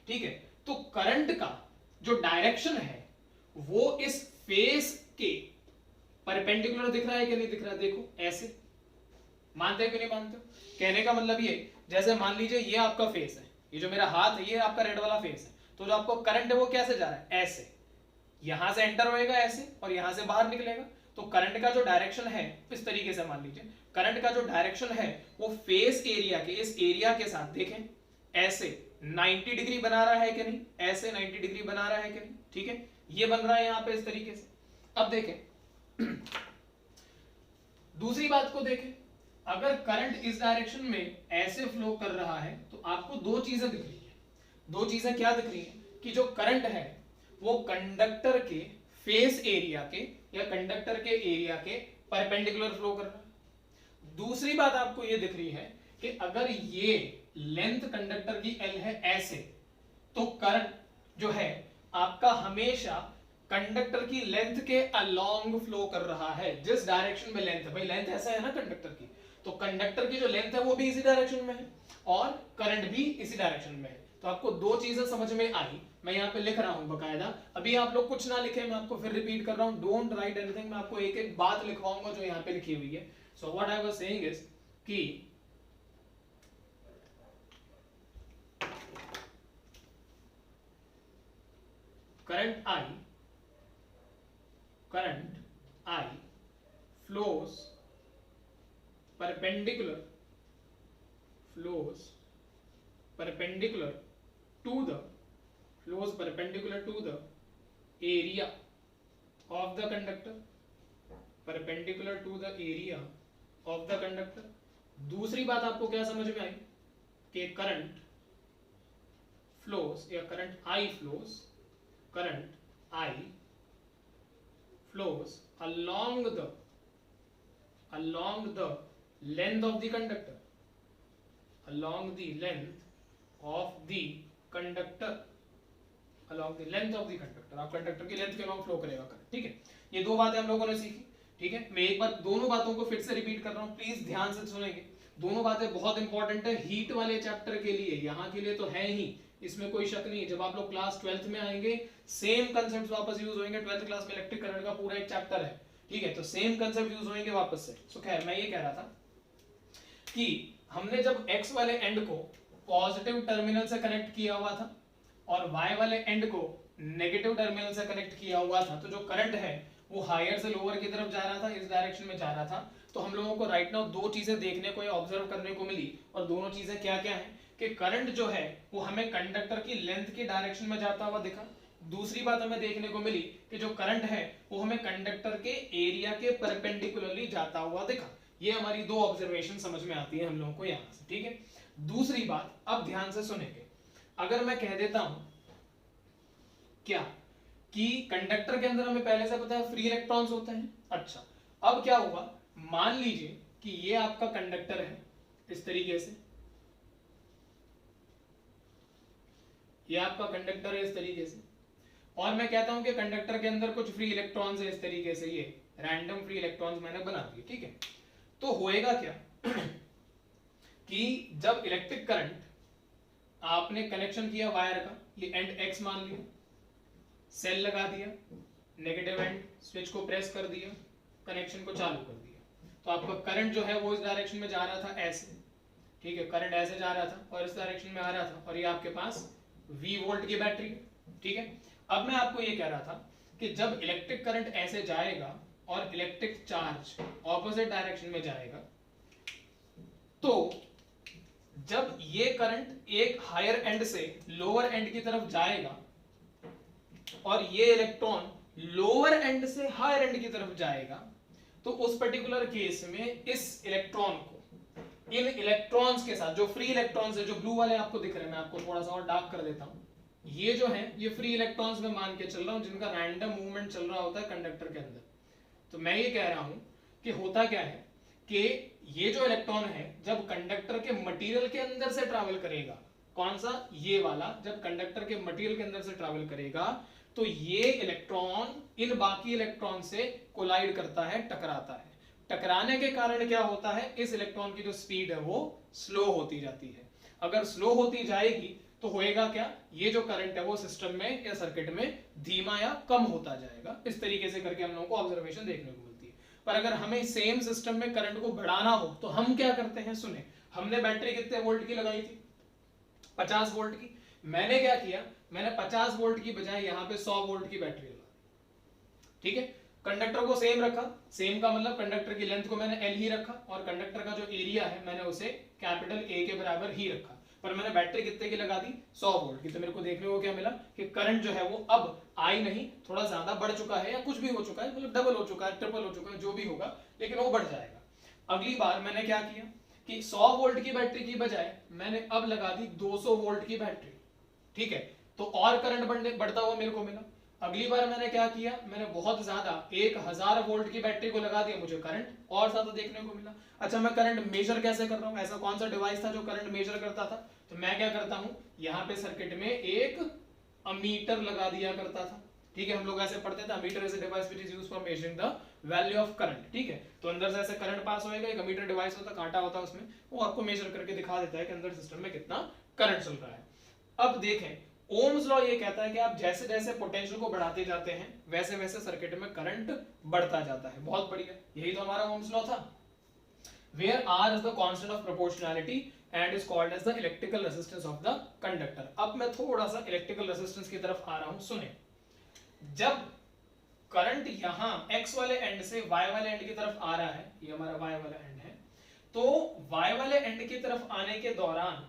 ठीक है। तो करंट का जो डायरेक्शन है वो इस फेस के परपेंडिकुलर दिख रहा है कि नहीं दिख रहा है, देखो ऐसे, मानते हो कि नहीं मानते हो? कहने का मतलब ये, जैसे मान लीजिए ये आपका फेस है, ये जो मेरा हाथ है ये आपका रेड वाला फेस है, तो जो आपको करंट है वो कैसे जा रहा है, ऐसे, यहां से एंटर होएगा ऐसे और यहां से बाहर निकलेगा। तो करंट का जो डायरेक्शन है इस तरीके से मान लीजिए, करंट का जो डायरेक्शन है वो फेस एरिया के इस एरिया के साथ देखें ऐसे 90 डिग्री बना रहा है कि नहीं, ऐसे 90 डिग्री बना रहा है कि नहीं, ठीक है, ये बन रहा है यहां पे इस तरीके से। अब देखें दूसरी बात को देखें, अगर करंट इस डायरेक्शन में ऐसे फ्लो कर रहा है तो आपको दो चीजें दिख रही है, दो चीजें क्या दिख रही है कि जो करंट है वो कंडक्टर के फेस एरिया के या कंडक्टर के एरिया के परपेंडिकुलर फ्लो कर रहा है। दूसरी बात आपको ये दिख रही है कि अगर ये लेंथ कंडक्टर की L है ऐसे, तो करंट जो है आपका हमेशा कंडक्टर की लेंथ के अलोंग फ्लो कर रहा है, जिस डायरेक्शन में लेंथ है, भाई लेंथ ऐसा है ना कंडक्टर की, तो कंडक्टर की जो लेंथ है वो भी इसी डायरेक्शन में है और करंट भी इसी डायरेक्शन में है। तो आपको दो चीजें समझ में आई, मैं यहाँ पे लिख रहा हूं बकायदा, अभी आप लोग कुछ ना लिखे, मैं आपको फिर रिपीट कर रहा हूं, डोंट राइट एनीथिंग, मैं आपको एक एक बात लिखवाऊंगा जो यहाँ पे लिखी हुई है। So what I was saying is कि current I flows perpendicular to the area of the conductor, perpendicular to the area of the conductor. दूसरी बात आपको क्या समझ में आई कि करंट फ्लोस या current I flows along the length of the conductor, along the length of the conductor. आप conductor की लेंथ के अलॉन्ग फ्लो करेगा करंट, ठीक है। ये दो बातें हम लोगों ने सीखी, ठीक है। मैं एक बार दोनों बातों को फिर से रिपीट कर रहा हूं, प्लीज ध्यान से सुनेंगे। दोनों बातें बहुत इंपॉर्टेंट है हीट वाले चैप्टर के लिए, यहाँ के लिए तो है ही, इसमें कोई शक नहीं है। जब आप लोग क्लास 12th में आएंगे सेम कंसेप्ट वापस यूज होंगे। 12th क्लास में इलेक्ट्रिक करंट का पूरा एक चैप्टर है, ठीक है, तो सेम कंसेप्ट यूज होंगे वापस से। सो खैर मैं ये कह रहा था कि हमने जब x वाले एंड को पॉजिटिव टर्मिनल से कनेक्ट किया हुआ था और y वाले एंड को नेगेटिव टर्मिनल से कनेक्ट किया हुआ था, तो जो करंट है वो हायर से लोअर की तरफ जा रहा था, इस डायरेक्शन में जा रहा था। तो हम लोगों को राइट नाउ दो चीजें देखने को या ऑब्जर्व करने को मिली, और दोनों चीजें क्या क्या हैं कि करंट जो है वो हमें कंडक्टर की लेंथ की डायरेक्शन में जाता हुआ दिखा। दूसरी बात हमें देखने को मिली कि जो करंट है वो हमें कंडक्टर के एरिया के परपेंडिकुलरली जाता हुआ दिखा। ये हमारी दो ऑब्जर्वेशन समझ में आती है हम लोगों को यहाँ से, ठीक है। दूसरी बात अब ध्यान से सुनेंगे, अगर मैं कह देता हूं क्या कि कंडक्टर के अंदर हमें पहले से पता है फ्री इलेक्ट्रॉन्स होते हैं। अच्छा, अब क्या हुआ, मान लीजिए कि ये आपका कंडक्टर है इस तरीके से, ये आपका कंडक्टर है इस तरीके से, और मैं कहता हूं कि कंडक्टर के अंदर कुछ फ्री इलेक्ट्रॉन्स है इस तरीके से, ये रैंडम फ्री इलेक्ट्रॉन्स मैंने बना दिए, ठीक है। तो होएगा क्या कि जब इलेक्ट्रिक करंट आपने कनेक्शन किया वायर का, ये एंड एक्स मान लिया, सेल लगा दिया, नेगेटिव एंड स्विच को प्रेस कर दिया, कनेक्शन को चालू कर दिया, तो आपका करंट जो है वो इस डायरेक्शन में जा रहा था ऐसे, ठीक है, करंट ऐसे जा रहा था और इस डायरेक्शन में आ रहा था, और ये आपके पास V वोल्ट की बैटरी, ठीक है। अब मैं आपको ये कह रहा था कि जब इलेक्ट्रिक करंट ऐसे जाएगा और इलेक्ट्रिक चार्ज ऑपोजिट डायरेक्शन में जाएगा, तो जब ये करंट एक हायर एंड से लोअर एंड की तरफ जाएगा और ये इलेक्ट्रॉन लोअर एंड से हायर एंड की तरफ जाएगा, तो उस पर्टिकुलर केस में इस इलेक्ट्रॉन को इन इलेक्ट्रॉन्स के साथ, जो फ्री इलेक्ट्रॉन्स है, जो ब्लू वाले आपको दिख रहे हैं, मैं आपको थोड़ा सा और डार्क कर देता हूं, ये जो है ये फ्री इलेक्ट्रॉन्स में मान के चल रहा हूं, जिनका रैंडम मूवमेंट चल रहा होता है कंडक्टर के अंदर। तो मैं ये कह रहा हूं कि होता क्या है कि ये जो इलेक्ट्रॉन है जब कंडक्टर के मटेरियल के अंदर से ट्रैवल करेगा, कौन सा, ये वाला, जब कंडक्टर के मटेरियल के अंदर से ट्रैवल करेगा, तो ये इलेक्ट्रॉन इन बाकी इलेक्ट्रॉन से कोलाइड करता है, टकराता है। टकराने के कारण क्या होता है, इस इलेक्ट्रॉन की जो स्पीड है वो स्लो होती जाती है। अगर स्लो होती जाएगी तो होएगा क्या, ये जो करंट है वो सिस्टम में या सर्किट में धीमा या कम होता जाएगा। इस तरीके से करके हम लोगों को ऑब्जर्वेशन देखने को मिलती है। पर अगर हमें सेम सिस्टम में करंट को बढ़ाना हो तो हम क्या करते हैं, सुने, हमने बैटरी कितने वोल्ट की लगाई थी, 50 वोल्ट की। मैंने क्या किया, मैंने 50 वोल्ट की बजाय यहाँ पे 100 वोल्ट की बैटरी लगा, ठीक है। कंडक्टर को सेम रखा, सेम का मतलब कंडक्टर की लेंथ को मैंने L ही रखा, और कंडक्टर का जो एरिया है मैंने उसे कैपिटल A के बराबर ही रखा, पर मैंने बैटरी कितने की लगा दी, 100 वोल्ट की। तो मेरे को देखने को क्या मिला कि करंट जो है वो अब आई नहीं, थोड़ा ज्यादा बढ़ चुका है, या कुछ भी हो चुका है, मतलब डबल हो चुका है, ट्रिपल हो चुका है, जो भी होगा, लेकिन वो बढ़ जाएगा। अगली बार मैंने क्या किया कि 100 वोल्ट की बैटरी की बजाय मैंने अब लगा दी 200 वोल्ट की बैटरी, ठीक है, तो और करंट बढ़ता हुआ मेरे को मिला। अगली बार मैंने क्या किया, मैंने बहुत ज्यादा 1000 वोल्ट की बैटरी को लगा दिया, मुझे करंट और ज्यादा देखने को मिला। अच्छा, मैं करंट मेजर कैसे कर रहा हूं, ऐसा कौन सा डिवाइस था जो करंट मेजर करता था, तो मैं क्या करता हूं, यहाँ पे सर्किट में एक अमीटर लगा दिया करता था, ठीक है। हम लोग ऐसे पढ़ते थे, ammeter is a device which is used for measuring the value of current, ठीक है। तो अंदर से ऐसे करंट पास होएगा, एक अमीटर डिवाइस होता, कांटा होता है उसमें, वो आपको मेजर करके दिखा देता है कि अंदर सिस्टम में कितना करंट चल रहा है। अब देखें, ओम्स लॉ ये कहता है कि आप जैसे जैसे पोटेंशियल को बढ़ाते जाते हैं वैसे वैसे सर्किट में करंट बढ़ता जाता है। बहुत बढ़िया, यही तो हमारा ओम्स लॉ था। Where R is the constant of proportionality and is called as the electrical resistance of the conductor। अब मैं थोड़ा सा इलेक्ट्रिकल रेजिस्टेंस की तरफ आ रहा हूं, सुने। जब करंट यहां x वाले एंड से y वाले एंड की तरफ आ रहा है, ये हमारा y वाला एंड है, तो y वाले एंड की तरफ आने के दौरान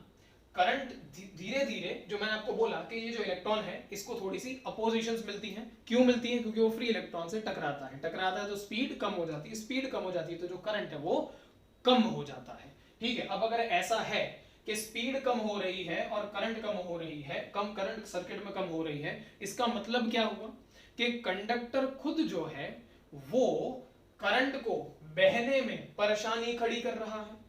करंट धीरे धीरे, जो मैंने आपको बोला कि ये जो इलेक्ट्रॉन है इसको थोड़ी सी अपोजिशंस मिलती हैं। क्यों मिलती हैं? क्योंकि वो फ्री इलेक्ट्रॉन से टकराता है तो स्पीड कम हो जाती है, स्पीड कम हो जाती है तो जो करंट है वो कम हो जाता है। ठीक है, अब अगर ऐसा है कि स्पीड कम हो रही है और करंट कम हो रही है, कम करंट सर्किट में कम हो रही है, इसका मतलब क्या हुआ कि कंडक्टर खुद जो है वो करंट को बहने में परेशानी खड़ी कर रहा है।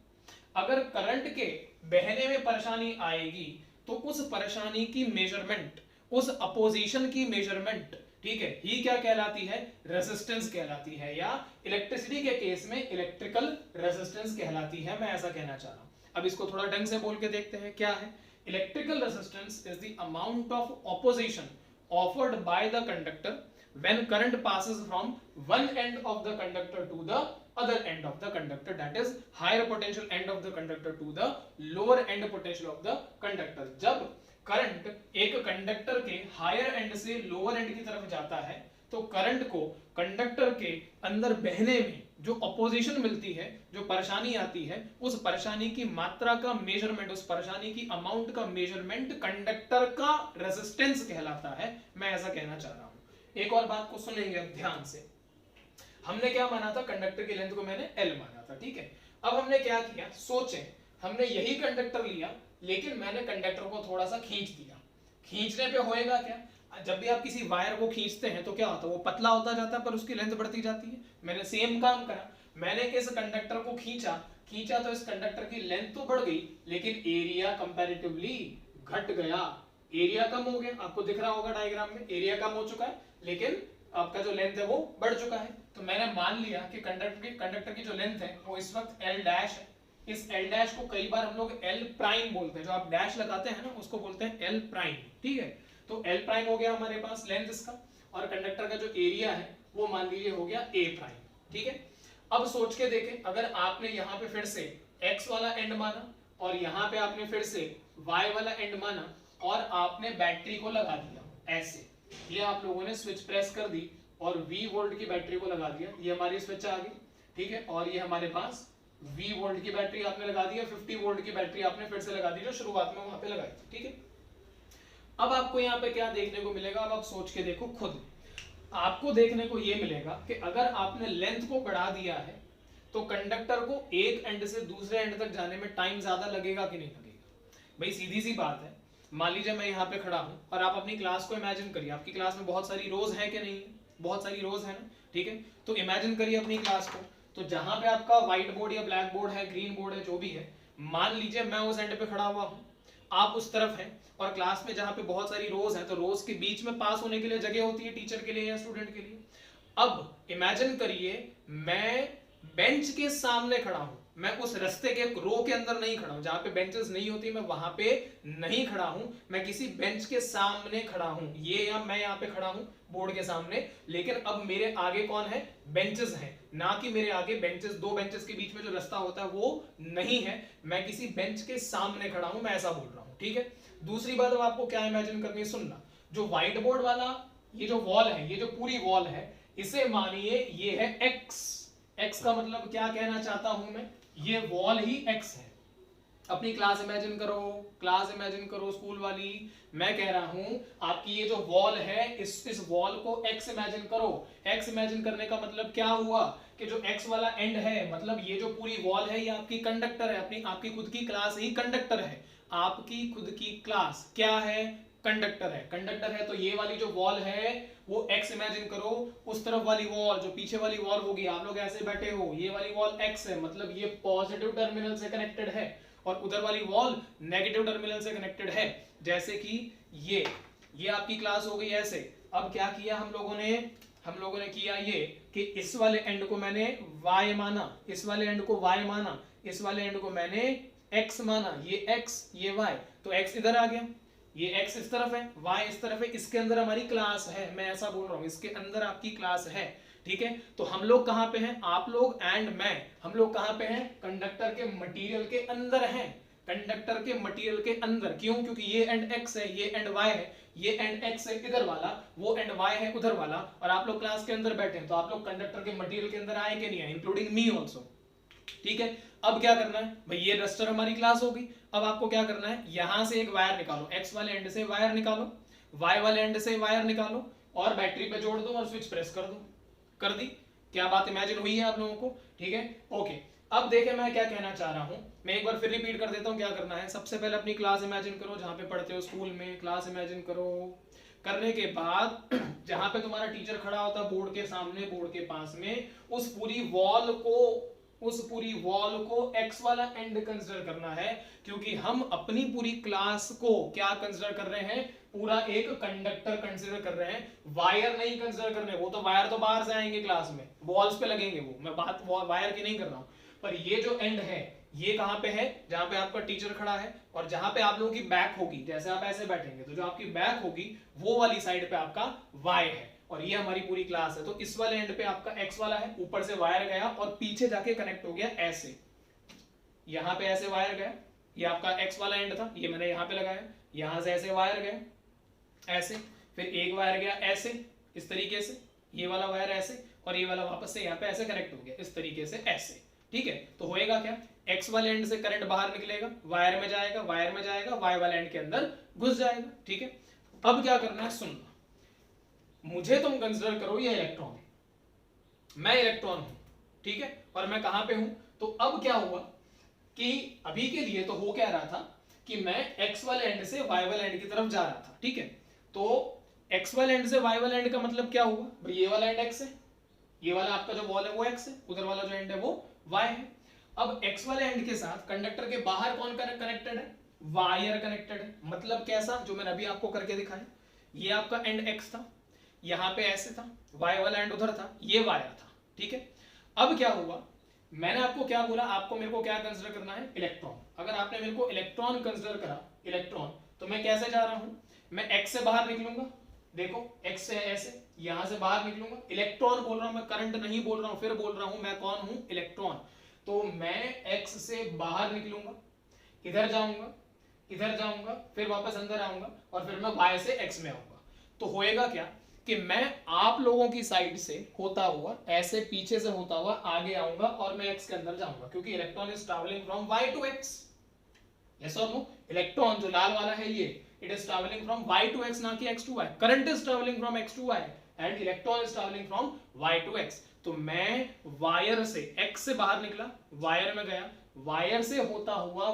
अगर करंट के बहने में परेशानी आएगी तो उस परेशानी की मेजरमेंट, उस अपोजिशन की मेजरमेंट, ठीक है, ही क्या कहलाती है? रेजिस्टेंस कहलाती है, या इलेक्ट्रिसिटी के केस में इलेक्ट्रिकल रेजिस्टेंस कहलाती है। मैं ऐसा कहना चाह रहा हूं। अब इसको थोड़ा ढंग से बोल के देखते हैं क्या है। Electrical resistance is the amount of opposition offered by the conductor when current passes from one end of the conductor to the other end of the conductor, that is higher potential end of the conductor to the lower end potential of the conductor। जब current एक conductor के higher and से lower and की तरफ जाता है तो current को कंडक्टर के अंदर बहने में जो अपोजिशन मिलती है, जो परेशानी आती है, उस परेशानी की मात्रा का मेजरमेंट, उस परेशानी की अमाउंट का मेजरमेंट कंडक्टर का रेजिस्टेंस कहलाता है। मैं ऐसा कहना चाह रहा हूं। एक और बात को सुनेंगे अब ध्यान से। हमने क्या माना था? कंडक्टर की लेंथ को मैंने L माना था, ठीक है। अब हमने क्या किया? सोचें, हमने यही कंडक्टर लिया लेकिन मैंने कंडक्टर को थोड़ा सा खींच दिया। खींचने पे होएगा क्या? जब भी आप किसी वायर को खींचते हैं तो क्या होता है? वो पतला होता जाता है पर उसकी लेंथ बढ़ती जाती है। मैंने सेम काम करा, मैंने इस कंडक्टर को खींचा तो इस कंडक्टर की लेंथ तो बढ़ गई लेकिन एरिया कंपैरेटिवली घट गया, एरिया कम हो गया। आपको दिख रहा होगा डायग्राम में, एरिया कम हो चुका है लेकिन आपका जो लेंथ है वो बढ़ चुका है। तो मैंने मान लिया कि कंडक्टर की जो लेंथ है वो इस वक्त L डैश है। इस L डैश को कई बार हम लोग L प्राइम बोलते हैं, जो आप डैश लगाते हैं ना उसको बोलते हैं L प्राइम, ठीक है। तो L प्राइम हो गया हमारे पास लेंथ इसका, और कंडक्टर का जो एरिया है वो मान लीजिए हो गया A प्राइम, ठीक है। अब सोच के देखें, अगर आपने यहाँ पे फिर से X वाला एंड माना और यहाँ पे आपने फिर से Y वाला एंड माना और आपने बैटरी को लगा दिया ऐसे, ये आप लोगों ने स्विच प्रेस कर दी और V वोल्ट की बैटरी को लगा दिया, ये हमारी स्विच आ गई, ठीक है। और ये हमारे पास V वोल्ट की बैटरी आपने लगा दी, 50 वोल्ट की बैटरी आपने फिर से लगा दी जो शुरुआत में वहां पे लगाई थी, ठीक है। अब आपको यहाँ पे क्या देखने को मिलेगा? अब आप सोच के देखो खुद, आपको देखने को ये मिलेगा कि अगर आपने लेंथ को बढ़ा दिया है तो कंडक्टर को एक एंड से दूसरे एंड तक जाने में टाइम ज्यादा लगेगा कि नहीं लगेगा? भाई सीधी सी बात है। मान लीजिए मैं यहाँ पे खड़ा हूँ और आप अपनी क्लास को इमेजिन करिए, आपकी क्लास में बहुत सारी रोज है कि नहीं? बहुत सारी रोज है ना, ठीक है। तो इमेजिन करिए अपनी क्लास को, तो जहां पे आपका व्हाइट बोर्ड या ब्लैक बोर्ड है, ग्रीन बोर्ड है, जो भी है, मान लीजिए मैं उस एंड पे खड़ा हुआ हूँ, आप उस तरफ हैं, और क्लास में जहां पे बहुत सारी रोज है तो रोज के बीच में पास होने के लिए जगह होती है टीचर के लिए या स्टूडेंट के लिए। अब इमेजिन करिए मैं बेंच के सामने खड़ा हूं, मैं उस रास्ते के रो के अंदर नहीं खड़ा हूं, जहां पे बेंचेस नहीं होती मैं वहां पे नहीं खड़ा हूं, मैं किसी बेंच के सामने खड़ा हूं, ये या मैं यहाँ पे खड़ा हूं बोर्ड के सामने, लेकिन अब मेरे आगे कौन है? बेंचेस हैं, ना कि मेरे आगे बेंचेस, दो बेंचेस के बीच में जो रास्ता होता है वो नहीं है, मैं किसी बेंच के सामने खड़ा हूं, मैं ऐसा बोल रहा हूं, ठीक है। दूसरी बात अब आपको क्या इमेजिन करनी है, सुनना। जो व्हाइट बोर्ड वाला ये जो वॉल है, ये जो पूरी वॉल है, इसे मानिए ये है x। x का मतलब क्या कहना चाहता हूं मैं? ये वॉल ही x है। अपनी क्लास इमेजिन करो, क्लास इमेजिन करो स्कूल वाली। मैं कह रहा हूं आपकी ये जो वॉल है, इस वॉल को x इमेजिन करो। x इमेजिन करने का मतलब क्या हुआ कि जो x वाला एंड है, मतलब ये जो पूरी वॉल है ये आपकी कंडक्टर है, अपनी आपकी खुद की क्लास ही कंडक्टर है। आपकी खुद की क्लास क्या है? कंडक्टर है। कंडक्टर है तो ये वाली जो वॉल है वो x इमेजिन करो, उस तरफ वाली वॉल जो पीछे वाली वॉल होगी, आप लोग ऐसे बैठे हो, ये वाली वॉल x है, मतलब ये पॉजिटिव टर्मिनल से कनेक्टेड है, और उधर वाली वॉल नेगेटिव टर्मिनल से कनेक्टेड है। जैसे कि ये आपकी क्लास हो गई ऐसे। अब क्या किया हम लोगों ने किया ये कि इस वाले एंड को मैंने y माना, इस वाले एंड को y माना, इस वाले एंड को मैंने x माना, ये x ये y, तो x इधर आ गया, ये x इस तरफ है, y इस तरफ है, इसके अंदर हमारी क्लास है, मैं ऐसा बोल रहा हूं, इसके अंदर आपकी क्लास है, ठीक है। तो हम लोग कहां पे हैं? आप लोग एंड मैं, हम लोग कहां पे हैं? कंडक्टर के मटेरियल के अंदर हैं, कंडक्टर के मटेरियल के अंदर। क्यों? क्योंकि ये एंड x है, ये एंड y है, ये एंड x है इधर वाला, वो एंड y है उधर वाला, और आप लोग क्लास के अंदर बैठे हैं तो आप लोग कंडक्टर के मटेरियल के अंदर आए कि नहीं आए, इंक्लूडिंग मी ऑल्सो। ठीक है, अब क्या करना है भाई, ये रजिस्टर हमारी क्लास होगी। अब आपको क्या करना है, यहां से एक वायर निकालो, x वाले एंड से वायर निकालो, y वाले एंड से वायर निकालो और बैटरी पे जोड़ दो और स्विच प्रेस कर दो। कर दी? क्या बात इमेजिन हुई है आप लोगों को? ठीक है, ओके। अब देखें मैं क्या कहना चाह रहा हूं, मैं एक बार फिर रिपीट कर देता हूं क्या करना है। सबसे पहले अपनी क्लास इमेजिन करो, जहां पे पढ़ते हो स्कूल में, क्लास इमेजिन करो। करने के बाद जहां पे तुम्हारा टीचर खड़ा होता है बोर्ड के सामने, बोर्ड के पास में, उस पूरी वॉल को x वाला एंड कंसीडर करना है, क्योंकि हम अपनी पूरी क्लास को क्या कंसीडर कर रहे हैं, पूरा एक कंडक्टर कंसीडर कर रहे हैं, वायर नहीं कंसीडर कर रहे। वो तो वायर तो बाहर से आएंगे क्लास में, वॉल्स पे लगेंगे, वो मैं बात वायर की नहीं कर रहा हूं। पर ये जो एंड है ये कहां पे है, जहां पे आपका टीचर खड़ा है और जहां पे आप लोगों की बैक होगी, जैसे आप ऐसे बैठेंगे तो जो आपकी बैक होगी वो वाली साइड पे आपका y है, और ये हमारी पूरी क्लास है। तो इस वाले एंड पे आपका x वाला है, ऊपर से वायर गया और पीछे जाके कनेक्ट हो गया ऐसे, यहां पे ऐसे वायर गया, ये आपका x वाला एंड था, ये मैंने यहां पे लगाया, यहां से ऐसे वायर गया ऐसे, फिर एक वायर गया ऐसे इस तरीके से, ये वाला वायर ऐसे, और ये वाला वापस से यहाँ पे ऐसे कनेक्ट हो गया इस तरीके से ऐसे। ठीक है, तो होएगा क्या, x वाले एंड से करंट बाहर निकलेगा, वायर में जाएगा, वायर में जाएगा, y वाले एंड के अंदर घुस जाएगा। ठीक है, अब क्या करना है, सुनना, मुझे तुम कंसीडर करो ये इलेक्ट्रॉन, मैं इलेक्ट्रॉन हूं, ठीक है, और मैं कहां पे हूं। तो अब क्या हुआ कि अभी के लिए तो हो क्या रहा था कि मैं x वाले एंड से y वाले एंड की तरफ जा रहा था। ठीक है, तो x वाले एंड से y वाले एंड का मतलब क्या हुआ भाई, ये वाला एंड x है, ये वाला आपका जो वॉल है वो x है, उधर वाला जो एंड है वो y है। अब x वाले एंड के साथ कंडक्टर के बाहर कौन कनेक्टेड है, वायर कनेक्टेड है। मतलब कैसा, जो मैंने अभी आपको करके दिखाया, ये आपका एंड x था, यहां पे ऐसे था, y वाला एंड उधर था, ये वायर था। ठीक है, अब क्या हुआ, मैंने आपको क्या बोला, आपको मेरे को क्या कंसीडर करना है, इलेक्ट्रॉन। अगर आपने मेरे को इलेक्ट्रॉन कंसीडर करा, इलेक्ट्रॉन, तो मैं कैसे जा रहा हूं, मैं x से बाहर निकलूंगा, देखो x से ऐसे यहां से बाहर निकलूंगा, इलेक्ट्रॉन बोल रहा हूं मैं, करंट नहीं बोल रहा हूं, फिर बोल रहा हूं मैं कौन हूं, इलेक्ट्रॉन। तो मैं x से बाहर निकलूंगा, इधर जाऊंगा, इधर जाऊंगा, फिर वापस अंदर आऊंगा, और फिर मैं y से x में आऊंगा। तो होएगा क्या कि मैं आप लोगों की साइड से होता हुआ ऐसे पीछे से होता हुआ आगे आऊंगा और मैं x के अंदर जाऊंगा, क्योंकि electron is travelling from y to x। Yes और नो, इलेक्ट्रॉन जो लाल वाला है ये, it is traveling from y to x, ना कि x to y। current is traveling from x to y and electron is traveling from y to x। तो मैं वायर से x से बाहर निकला, वायर में गया, वायर से होता हुआ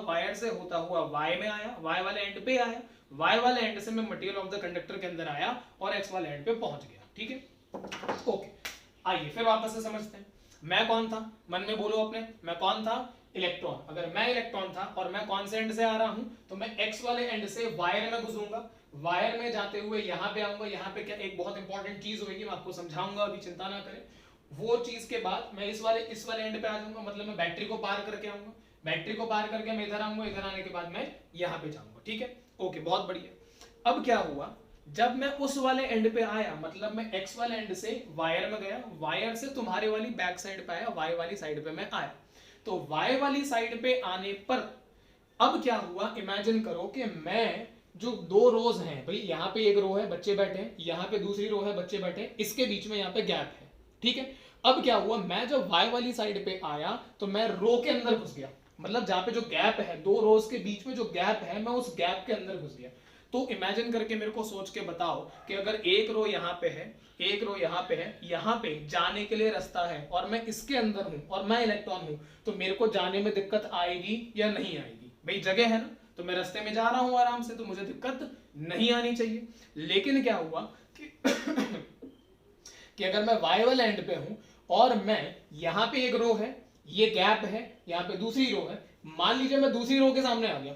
y में आया, y वाले एंड पे आया, y वाले एंड से मैं मटेरियल ऑफ द कंडक्टर के अंदर आया और x वाले एंड पे पहुंच गया। ठीक है, ओके, आइए फिर वापस से समझते हैं, मैं कौन था, मन में बोलो अपने, मैं कौन था, इलेक्ट्रॉन। अगर मैं इलेक्ट्रॉन था और मैं कौन से एंड से आ रहा हूं, तो मैं x वाले एंड से वायर में घुसूंगा, वायर में जाते हुए यहां पे आऊंगा। यहां पे क्या एक बहुत इंपॉर्टेंट चीज होगी, मैं आपको समझाऊंगा, अभी चिंता ना करें। वो चीज के बाद मैं इस वाले एंड पे आ जाऊंगा, मतलब मैं बैटरी को पार करके आऊंगा, बैटरी को पार करके मैं इधर आऊंगा, इधर आने के बाद मैं यहां पे जाऊंगा। ठीक है, ओके, बहुत बढ़िया। अब क्या हुआ, जब मैं उस वाले एंड पे आया, मतलब मैं x वाले एंड से वायर में गया, वायर से तुम्हारे वाली बैक साइड पे आया, y वाली साइड पे मैं आया। तो y वाली साइड पे आने पर अब क्या हुआ, इमेजिन करो कि मैं जो दो रोज हैं भाई, यहाँ पे एक रो है बच्चे बैठे हैं, यहाँ पे दूसरी रो है बच्चे बैठे हैं, इसके बीच में यहाँ पे गैप है। ठीक है, अब क्या हुआ, मैं जब y वाली साइड पे आया तो मैं रो के अंदर घुस गया, मतलब जहां पे जो गैप है, दो रोज के बीच में जो गैप है, मैं उस गैप के अंदर घुस गया। तो इमेजिन करके मेरे को सोच के बताओ कि अगर एक रो यहाँ पे है, एक रो यहाँ पे है, यहाँ पे जाने के लिए रास्ता है और मैं इसके अंदर हूं और मैं इलेक्ट्रॉन हूं, तो मेरे को जाने में दिक्कत आएगी या नहीं आएगी भाई, जगह है ना, तो मैं रास्ते में जा रहा हूं आराम से, तो मुझे दिक्कत नहीं आनी चाहिए। लेकिन क्या हुआ कि कि अगर मैं y वाले एंड पे हूं और मैं यहाँ पे एक रो है, ये गैप है, यहाँ पे दूसरी रो है, मान लीजिए मैं दूसरी रो के सामने आ गया,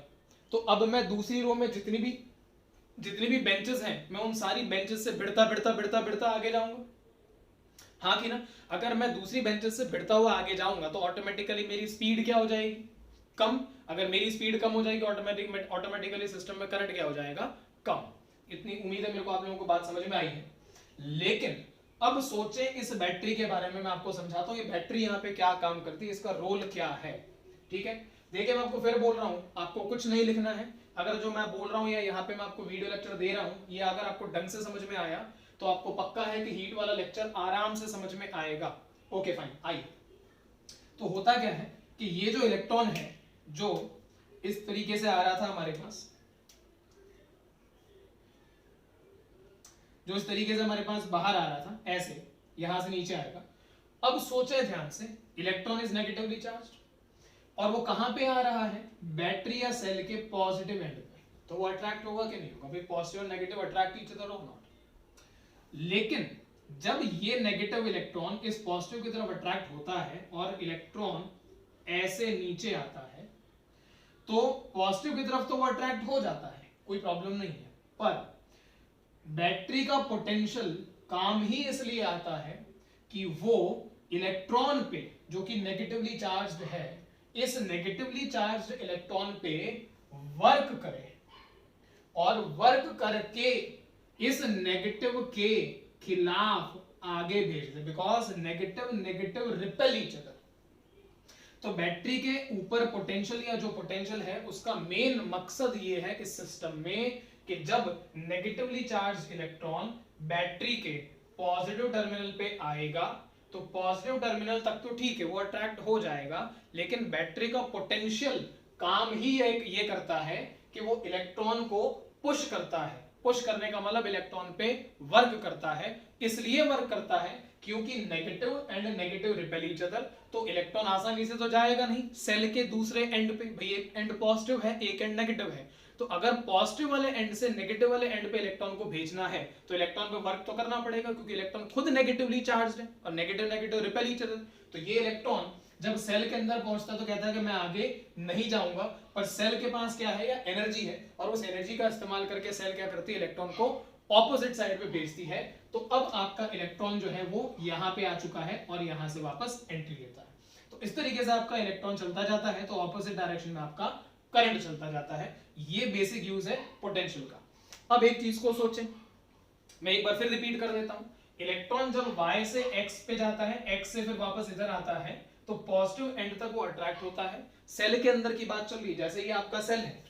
तो अब मैं दूसरी रो में जितनी भी बेंचेस हैं, मैं उन सारी बेंचेस से भिड़ता आगे जाऊंगा, हाँ कि ना। अगर मैं दूसरी बेंचेस से भिड़ता हुआ आगे जाऊंगा तो ऑटोमेटिकली मेरी स्पीड क्या हो जाएगी, कम। अगर मेरी स्पीड कम हो जाएगी, ऑटोमेटिकली सिस्टम में करंट क्या हो जाएगा, कम। इतनी उम्मीद है मेरे को आप लोगों को बात समझ में आई है। लेकिन अब सोचे इस बैटरी के बारे में, मैं आपको समझाता हूं ये बैटरी यहाँ पे क्या काम करती है, इसका रोल क्या है। ठीक है, देखिए मैं आपको फिर बोल रहा हूँ, आपको कुछ नहीं लिखना है। अगर जो मैं बोल रहा हूँ या यहाँ पे मैं आपको वीडियो लेक्चर दे रहा हूँ, ये अगर आपको ढंग से समझ में आया तो आपको पक्का है कि हीट वाला लेक्चर आराम से समझ में आएगा। ओके फाइन, आइए। तो होता क्या है कि ये जो इलेक्ट्रॉन है जो इस तरीके से आ रहा था हमारे पास, जो इस तरीके से हमारे पास बाहर आ रहा था, ऐसे यहां से नीचे आएगा। अब सोचे ध्यान से, इलेक्ट्रॉन इज नेगेटिवली चार्ज्ड और वो कहां पे आ रहा है, बैटरी या सेल के पॉजिटिव एंड पे। तो वो अट्रैक्ट होगा कि नहीं होगा भाई, पॉजिटिव और नेगेटिव अट्रैक्ट ईच अदर और नॉट। लेकिन जब ये नेगेटिव इलेक्ट्रॉन इस पॉजिटिव की तरफ अट्रैक्ट होता है और इलेक्ट्रॉन ऐसे नीचे आता है, तो पॉजिटिव की तरफ तो वो अट्रैक्ट हो जाता है, कोई प्रॉब्लम नहीं है। पर बैटरी का पोटेंशियल काम ही इसलिए आता है कि वो इलेक्ट्रॉन पे जो कि नेगेटिवली चार्ज्ड है, इस नेगेटिवली चार्ज्ड इलेक्ट्रॉन पे वर्क करे और वर्क करके इस नेगेटिव के खिलाफ आगे भेज दे, because negative repel each other. तो बैटरी के ऊपर पोटेंशियल या जो पोटेंशियल है उसका मेन मकसद ये है इस सिस्टम में कि जब नेगेटिवली चार्ज इलेक्ट्रॉन बैटरी के पॉजिटिव टर्मिनल पे आएगा तो पॉजिटिव टर्मिनल तक तो ठीक है, वो अट्रैक्ट हो जाएगा, लेकिन बैटरी का पोटेंशियल काम ही ये करता है कि वो इलेक्ट्रॉन को पुश करता है। पुश करने का मतलब इलेक्ट्रॉन पे वर्क करता है, इसलिए वर्क करता है क्योंकि negative and negative repel each other. तो इलेक्ट्रॉन आसानी से तो जाएगा नहीं सेल के दूसरे एंड पे, भाई एक एंड पॉजिटिव है एक एंड नेगेटिव है, तो अगर पॉजिटिव वाले एंड से नेगेटिव वाले एंड पे इलेक्ट्रॉन को भेजना है तो इलेक्ट्रॉन पे वर्क तो करना पड़ेगा, क्योंकि इलेक्ट्रॉन खुद नेगेटिवली चार्ज्ड है और नेगेटिव रिपेल ईच अदर। तो ये इलेक्ट्रॉन जब सेल के अंदर पहुंचता है तो कहता है कि मैं आगे नहीं जाऊंगा, पर सेल के पास क्या है, या एनर्जी है, और उस एनर्जी का इस्तेमाल करके सेल क्या करती है, इलेक्ट्रॉन को ऑपोजिट साइड पे भेजती है। तो अब आपका इलेक्ट्रॉन जो है वो यहाँ पे आ चुका है और यहाँ से वापस एंट्री लेता है। तो इस तरीके से आपका इलेक्ट्रॉन चलता जाता है, तो ऑपोजिट डायरेक्शन में आपका करंट चलता जाता है। ये बेसिक यूज है पोटेंशियल का। अब एक चीज को सोचें, मैं एक बार फिर रिपीट कर देता हूं, इलेक्ट्रॉन जब y से x पे जाता है, x से फिर वापस इधर आता है, तो पॉजिटिव एंड तक वो अट्रैक्ट होता है। सेल के अंदर की बात चल रही है, जैसे ये आपका सेल है,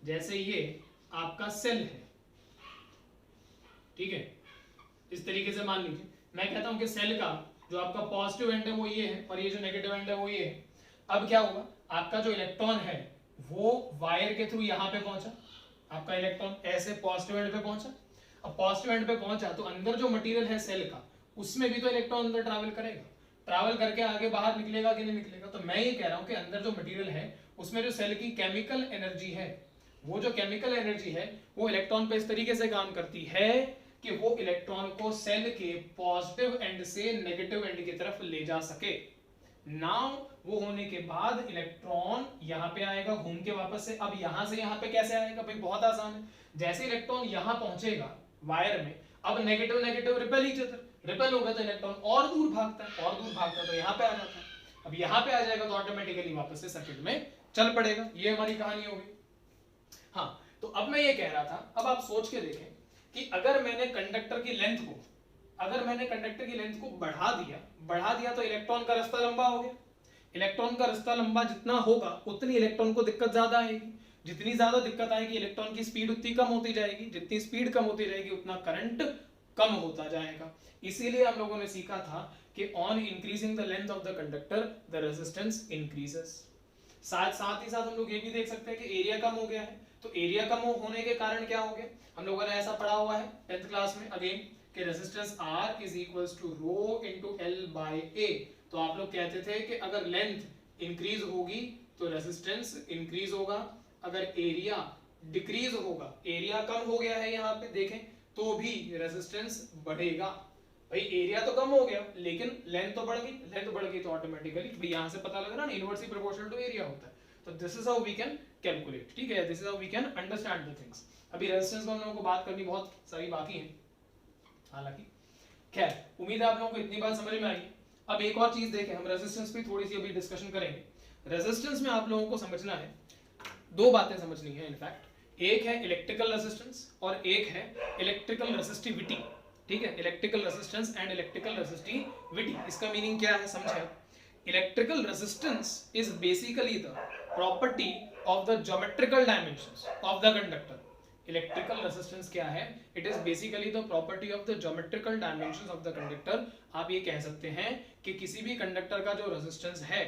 जैसे ये आपका सेल है, ठीक है, इस तरीके से मान लीजिए मैं कहता हूं कि सेल का जो आपका पॉजिटिव एंड है वो ये है और ये जो नेगेटिव एंड है वो ये है। अब क्या होगा, आपका जो इलेक्ट्रॉन है वो वायर के थ्रू यहां पे पहुंचा, आपका इलेक्ट्रॉन ऐसे पॉजिटिव एंड पे पहुंचा। अब पॉजिटिव एंड पे पहुंचा तो अंदर जो मटेरियल है सेल का, उसमें भी तो इलेक्ट्रॉन अंदर ट्रैवल करेगा, ट्रैवल करके आगे बाहर निकलेगा कि नहीं निकलेगा। तो मैं ये कह रहा हूं कि अंदर जो मटेरियल है उसमें जो सेल की केमिकल एनर्जी है, वो जो केमिकल एनर्जी है वो इलेक्ट्रॉन पे इस तरीके से काम करती है कि वो इलेक्ट्रॉन को सेल के पॉजिटिव एंड से नेगेटिव एंड की तरफ ले जा सके। नाउ वो होने के बाद इलेक्ट्रॉन यहाँ पे आएगा घूम के वापस से। अब यहाँ से यहाँ पे कैसे आएगा भाई, बहुत आसान है। जैसे इलेक्ट्रॉन यहाँ पहुंचेगा वायर में, अब negative negative repel each other, repel होगा तो इलेक्ट्रॉन और दूर भागता है, और दूर भागता है तो यहाँ पे आ जाता है। अब यहाँ पे आ जाएगा तो ऑटोमेटिकली वापस से सर्किट में चल पड़ेगा। ये हमारी कहानी होगी। हाँ, तो अब मैं ये कह रहा था, अब आप सोच के देखें कि अगर मैंने कंडक्टर की लेंथ को बढ़ा दिया तो इलेक्ट्रॉन का रास्ता लंबा हो गया। इलेक्ट्रॉन का रास्ता लंबा जितना होगा उतनी इलेक्ट्रॉन को दिक्कत ज्यादा आएगी, जितनी ज्यादा दिक्कत आएगी इलेक्ट्रॉन की स्पीड उतनी कम होती जाएगी, जितनी स्पीड कम होती जाएगी उतना करंट कम होता जाएगा। इसीलिए हम लोगों ने सीखा था कि on increasing the length of the conductor the resistance increases. साथ ही साथ हम लोग ये भी देख सकते हैं कि एरिया कम हो गया है, तो एरिया कम होने के कारण क्या हो गया, हम लोगों ने ऐसा पढ़ा हुआ है 10th क्लास में अगेन कि resistance R is equals to rho into L by A। तो आप लोग कहते थे कि अगर लेंथ इंक्रीज होगी तो रेजिस्टेंस इंक्रीज होगा, अगर एरिया डिक्रीज होगा, एरिया कम हो गया है यहाँ पे देखें, तो भी रेजिस्टेंस बढ़ेगा। भाई एरिया तो कम हो गया लेकिन लेंथ तो बढ़ गई, लेंथ बढ़ गई तो ऑटोमेटिकली भाई यहाँ से पता लग रहा है ना, इनवर्सली प्रोपोर्शनल टू एरिया होता है। तो this is how we can calculate, ठीक है, this is how we can understand the things. अभी रेजिस्टेंस को हम लोगों को बात करनी बहुत सारी बाकी है हालांकि, खैर उम्मीद है आप लोगों को इतनी बात समझ में आई। अब एक और चीज देखें, हम रेजिस्टेंस पे थोड़ी सी अभी डिस्कशन करेंगे। रेजिस्टेंस में आप लोगों को समझना है, दो बातें समझनी है इनफैक्ट, एक है इलेक्ट्रिकल रेजिस्टेंस और एक है इलेक्ट्रिकल रेजिस्टिविटी, ठीक है, electrical resistance and electrical resistivity. इसका मीनिंग क्या है समझे, electrical resistance is basically the property of the geometrical dimensions of the conductor. Electrical resistance क्या है? It is basically the property of the geometrical dimensions of the conductor. आप ये कह सकते हैं कि किसी भी कंडक्टर का जो रेजिस्टेंस है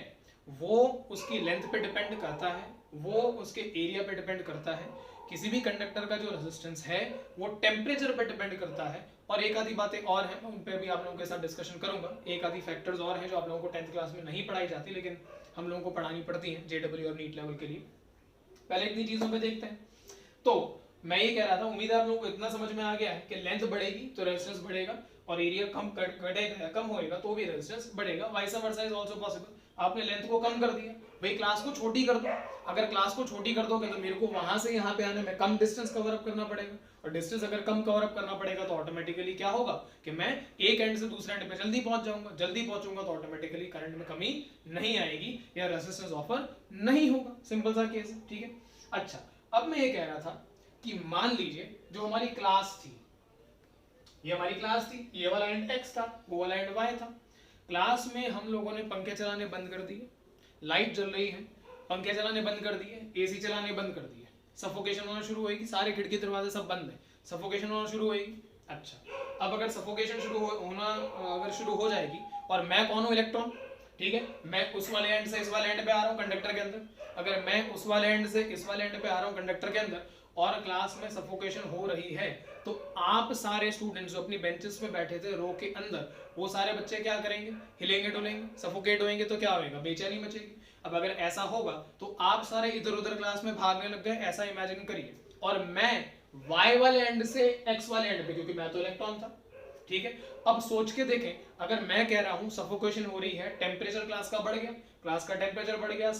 वो उसकी लेंथ पे डिपेंड करता है, वो उसके एरिया पे डिपेंड करता है। किसी भी कंडक्टर का जो रेजिस्टेंस है वो टेम्परेचर पे डिपेंड करता है। और एक आधी बातें और हैं, मैं उन पे भी आप लोगों के साथ डिस्कशन करूंगा। एक आधी फैक्टर्स और हैं जो आप लोगों को 10th क्लास में नहीं पढ़ाई जाती, लेकिन हम लोगों को पढ़ानी पड़ती हैं जेडब्ल्यू और नीट लेवल के लिए। पहले इतनी चीजों पे देखते हैं। तो मैं ये कह रहा था, उम्मीद है आप लोगों को इतना समझ में आ गया है कि लेंथ बढ़ेगी तो रेजिस्टेंस बढ़ेगा, और एरिया कम घटेगा या कम होएगा तो भी रेजिस्टेंस बढ़ेगा। Vice versa is also possible. आपने लेंथ को कम कर दिया, भाई क्लास को छोटी कर दो। अगर क्लास को छोटी कर दोगे तो मेरे को वहां से यहाँ पे आने में कम डिस्टेंस कवर अप करना पड़ेगा, और डिस्टेंस अगर कम कवर अप करना पड़ेगा तो ऑटोमेटिकली क्या होगा कि मैं एक एंड से दूसरे एंड पे जल्दी पहुंच जाऊंगा। जल्दी पहुंचूंगा तो ऑटोमेटिकली करंट में कमी नहीं आएगी या रेजिस्टेंस ऑफर नहीं होगा। सिंपल सा केस है, ठीक है। अच्छा, अब मैं ये कह रहा था कि मान लीजिए जो हमारी क्लास थी, ये हमारी क्लास थी, ये वाला एंड x था, वो वाला एंड y था। क्लास में हम लोगों ने पंखे चलाने बंद कर दिए, लाइट जल रही है, पंखे चलाने बंद कर दिए, एसी चलाने बंद कर दिए, सफोकेशन होना शुरू होगी, सारे खिड़की दरवाजे सब बंद है, सफोकेशन होना शुरू होगी। अच्छा, अब अगर सफोकेशन अगर शुरू हो जाएगी, और मैं कौन हूँ? इलेक्ट्रॉन, ठीक है। मैं उस वाले एंड से इस वाले एंड पे आ रहा हूँ कंडक्टर के अंदर। अगर मैं उस वाले एंड से इस वाले एंड पे आ रहा हूँ कंडक्टर के अंदर, और क्लास में सफोकेशन हो रही है, तो आप सारे स्टूडेंट्स जो अपनी बेंचेस में बैठे थे रो के अंदर, वो सारे बच्चे क्या करेंगे? हिलेंगे डुलेंगे, सफोकेट होंगे, तो क्या होगा? बेचैनी मचेगी। अब अगर ऐसा होगा तो आप सारे इधर उधर क्लास में भागने लग गए, ऐसा इमेजिन करिए। और मैं y वाले एंड से x वाले एंड पे, क्योंकि मैं तो इलेक्ट्रॉन था, ठीक है। अब सोच के देखें, अगर मैं कह रहा हूं सफोकेशन हो रही है, टेम्परेचर क्लास का बढ़ गया, क्लास का टेम्परेचर बढ़ गया,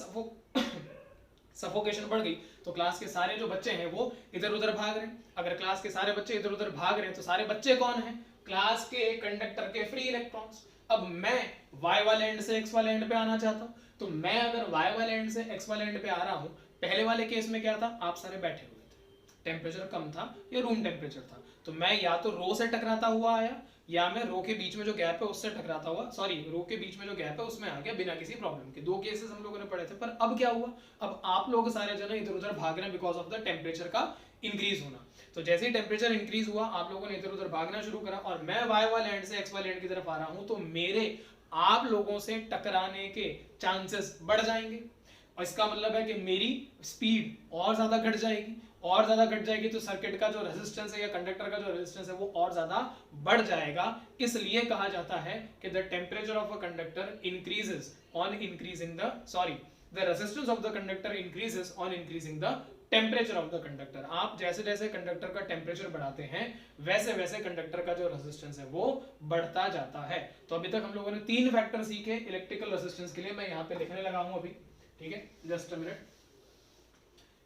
सफोकेशन बढ़ गई, तो क्लास के सारे जो बच्चे हैं वो इधर उधर भाग रहे हैं। अगर क्लास के सारे बच्चे इधर उधर भाग रहे हैं तो सारे बच्चे कौन हैं? क्लास के कंडक्टर के फ्री इलेक्ट्रॉन्स। अब मैं y वाले एंड से x वाले एंड पे आना चाहता हूं, तो मैं अगर y वाले एंड से x वाले एंड पे आ रहा हूं, पहले वाले केस में क्या था? आप सारे बैठे हुए थे, टेम्परेचर कम था या रूम टेम्परेचर था, तो मैं या तो रो से टकराता हुआ आया, या मैं रो के बीच में जो गैप है उससे टकराता हुआ, सॉरी, रो के बीच में जो गैप है उसमें आ गया बिना किसी प्रॉब्लम के। दो केसेस हम लोगों ने पढ़े थे। पर अब क्या हुआ? अब आप लोग सारे जने इधर उधर भाग रहे हैं बिकॉज ऑफ द टेम्परेचर का इंक्रीज होना। तो जैसे ही टेम्परेचर इंक्रीज हुआ, आप लोगों ने इधर उधर भागना शुरू करा, और मैं y वाले एंड से x वाले एंड की तरफ आ रहा हूं, तो मेरे आप लोगों से टकराने के चांसेस बढ़ जाएंगे। और इसका मतलब है कि मेरी स्पीड और ज्यादा घट जाएगी, और ज्यादा घट जाएगी तो सर्किट का जो रेजिस्टेंस है या कंडक्टर का जो रेजिस्टेंस है वो और ज्यादा बढ़ जाएगा। इसलिए कहा जाता है कि the temperature of a conductor increases on increasing the resistance of the conductor increases on increasing the temperature of the conductor. आप जैसे जैसे कंडक्टर का टेम्परेचर बढ़ाते हैं, वैसे वैसे कंडक्टर का जो रेजिस्टेंस है वो बढ़ता जाता है। तो अभी तक हम लोगों ने 3 फैक्टर सीखे इलेक्ट्रिकल रेजिस्टेंस के लिए। मैं यहाँ पे लिखने लगा हूं अभी, ठीक है, जस्ट अ मिनट,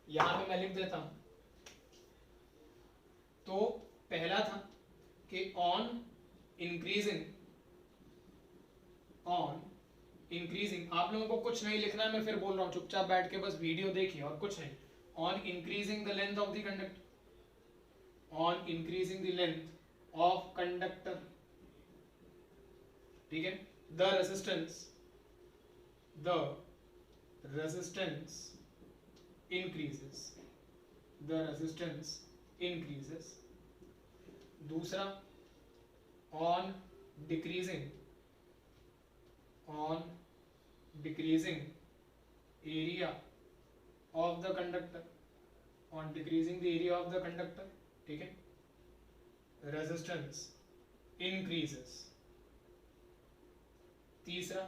यहां पे मैं लिख देता हूं। तो पहला था कि ऑन इंक्रीजिंग, आप लोगों को कुछ नहीं लिखना है, मैं फिर बोल रहा हूं, चुपचाप बैठ के बस वीडियो देखिए और कुछ नहीं। On increasing the length of the conductor, on increasing the length of conductor, ठीक है, द रेजिस्टेंस increases। दूसरा, on decreasing area of the conductor, on decreasing the area of the conductor, ठीक है, resistance increases। तीसरा,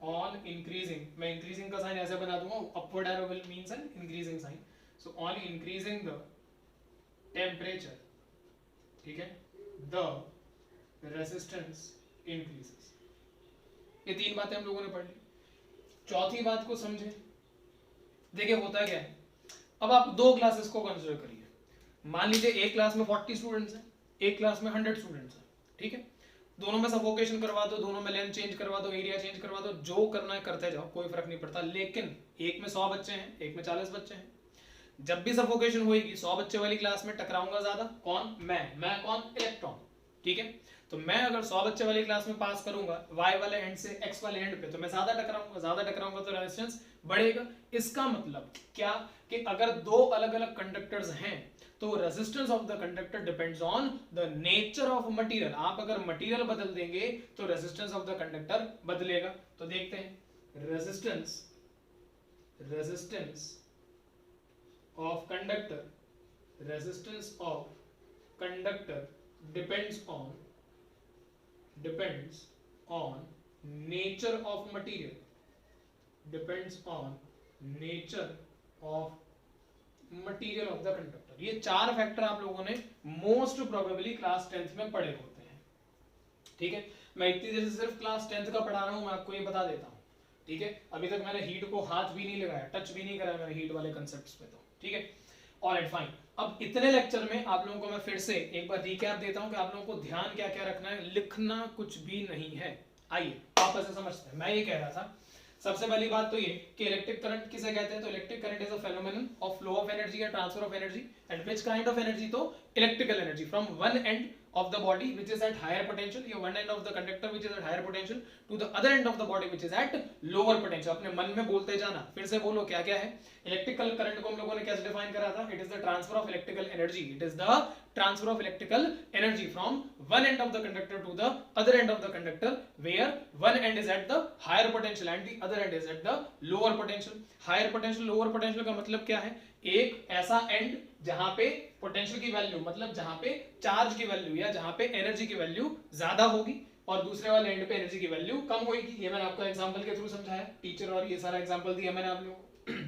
on increasing, मैं increasing का sign ऐसे बना दूंगा, upward arrow will means an increasing sign, so on increasing the temperature, ठीक है, the resistance increases। ये 3 बातें हम लोगों ने पढ़ ली। चौथी बात को समझे। देखिए होता क्या है, अब आप 2 क्लासेस को कंसिडर करिए। मान लीजिए एक क्लास में 40 स्टूडेंट्स हैं, एक क्लास में 100 स्टूडेंट्स हैं, ठीक है। दोनों में सफोकेशन करवा दो, दोनों में लेंथ चेंज करवा दो, एरिया चेंज करवा दो, जो करना है करते जाओ, कोई फर्क नहीं पड़ता। लेकिन एक में 100 बच्चे हैं, एक में 40 बच्चे हैं। जब भी सफोकेशन होगी, 100 बच्चे वाली क्लास में टकराऊंगा ज्यादा, कौन? मैं कौन? इलेक्ट्रॉन, ठीक है। तो मैं अगर 100 बच्चे वाली क्लास में पास करूंगा y वाले एंड से x वाले एंड पे, तो मैं ज्यादा टकराऊंगा तो रेजिस्टेंस बढ़ेगा। इसका मतलब क्या कि अगर दो अलग अलग कंडक्टर्स हैं तो resistance of the conductor depends on the nature of material. आप अगर मटेरियल बदल देंगे तो रेजिस्टेंस ऑफ द कंडक्टर बदलेगा। तो देखते हैं, resistance of conductor, resistance of conductor depends on nature of material, depends on nature of material of the conductor। ये चार फैक्टर आप लोगों ने मोस्ट प्रोबेबली क्लास 10th में पढ़े होते हैं। ठीक है, मैं इतनी देर से सिर्फ क्लास 10th का पढ़ा रहा हूं, मैं आपको ये बता देता हूं। ठीक है, अभी तक मैंने हीट को हाथ भी नहीं लगाया, टच भी नहीं करा मैंने हीट वाले कंसेप्ट्स पे। तो ठीक है, ऑलराइट फाइन। अब इतने लेक्चर में आप लोगों को मैं फिर से एक बार रिकैप देता हूं कि आप लोगों को ध्यान क्या क्या रखना है। लिखना कुछ भी नहीं है। आइए वापस से समझते हैं। मैं ये कह रहा था, सबसे पहली बात तो ये कि इलेक्ट्रिक करंट किसे कहते हैं। तो electric current is a phenomenon of flow of energy या transfer of energy. And which kind of energy? तो electrical energy from one end of the body which is at higher potential, या one end of the conductor which is at higher potential to the other end of the body which is at lower potential। अपने मन में बोलते जाना, फिर से बोलो क्या क्या है। इलेक्ट्रिकल करंट को हम लोगों ने कैसे डिफाइन करा था? It is the transfer of electrical energy, it is the transfer of electrical energy from one end of the conductor to the other end of the conductor where one end is at the higher potential and the other end is at the lower potential. Higher potential lower potential का मतलब क्या है? एक ऐसा and जहां पे potential की value, मतलब जहां पे चार्ज की वैल्यू या जहां पे एनर्जी की वैल्यू ज्यादा होगी, और दूसरे वाले एंड पे एनर्जी की वैल्यू कम होगी। ये मैंने आपको एग्जांपल के थ्रू समझाया, टीचर और ये सारा एग्जांपल दिया मैंने आप लोगों को।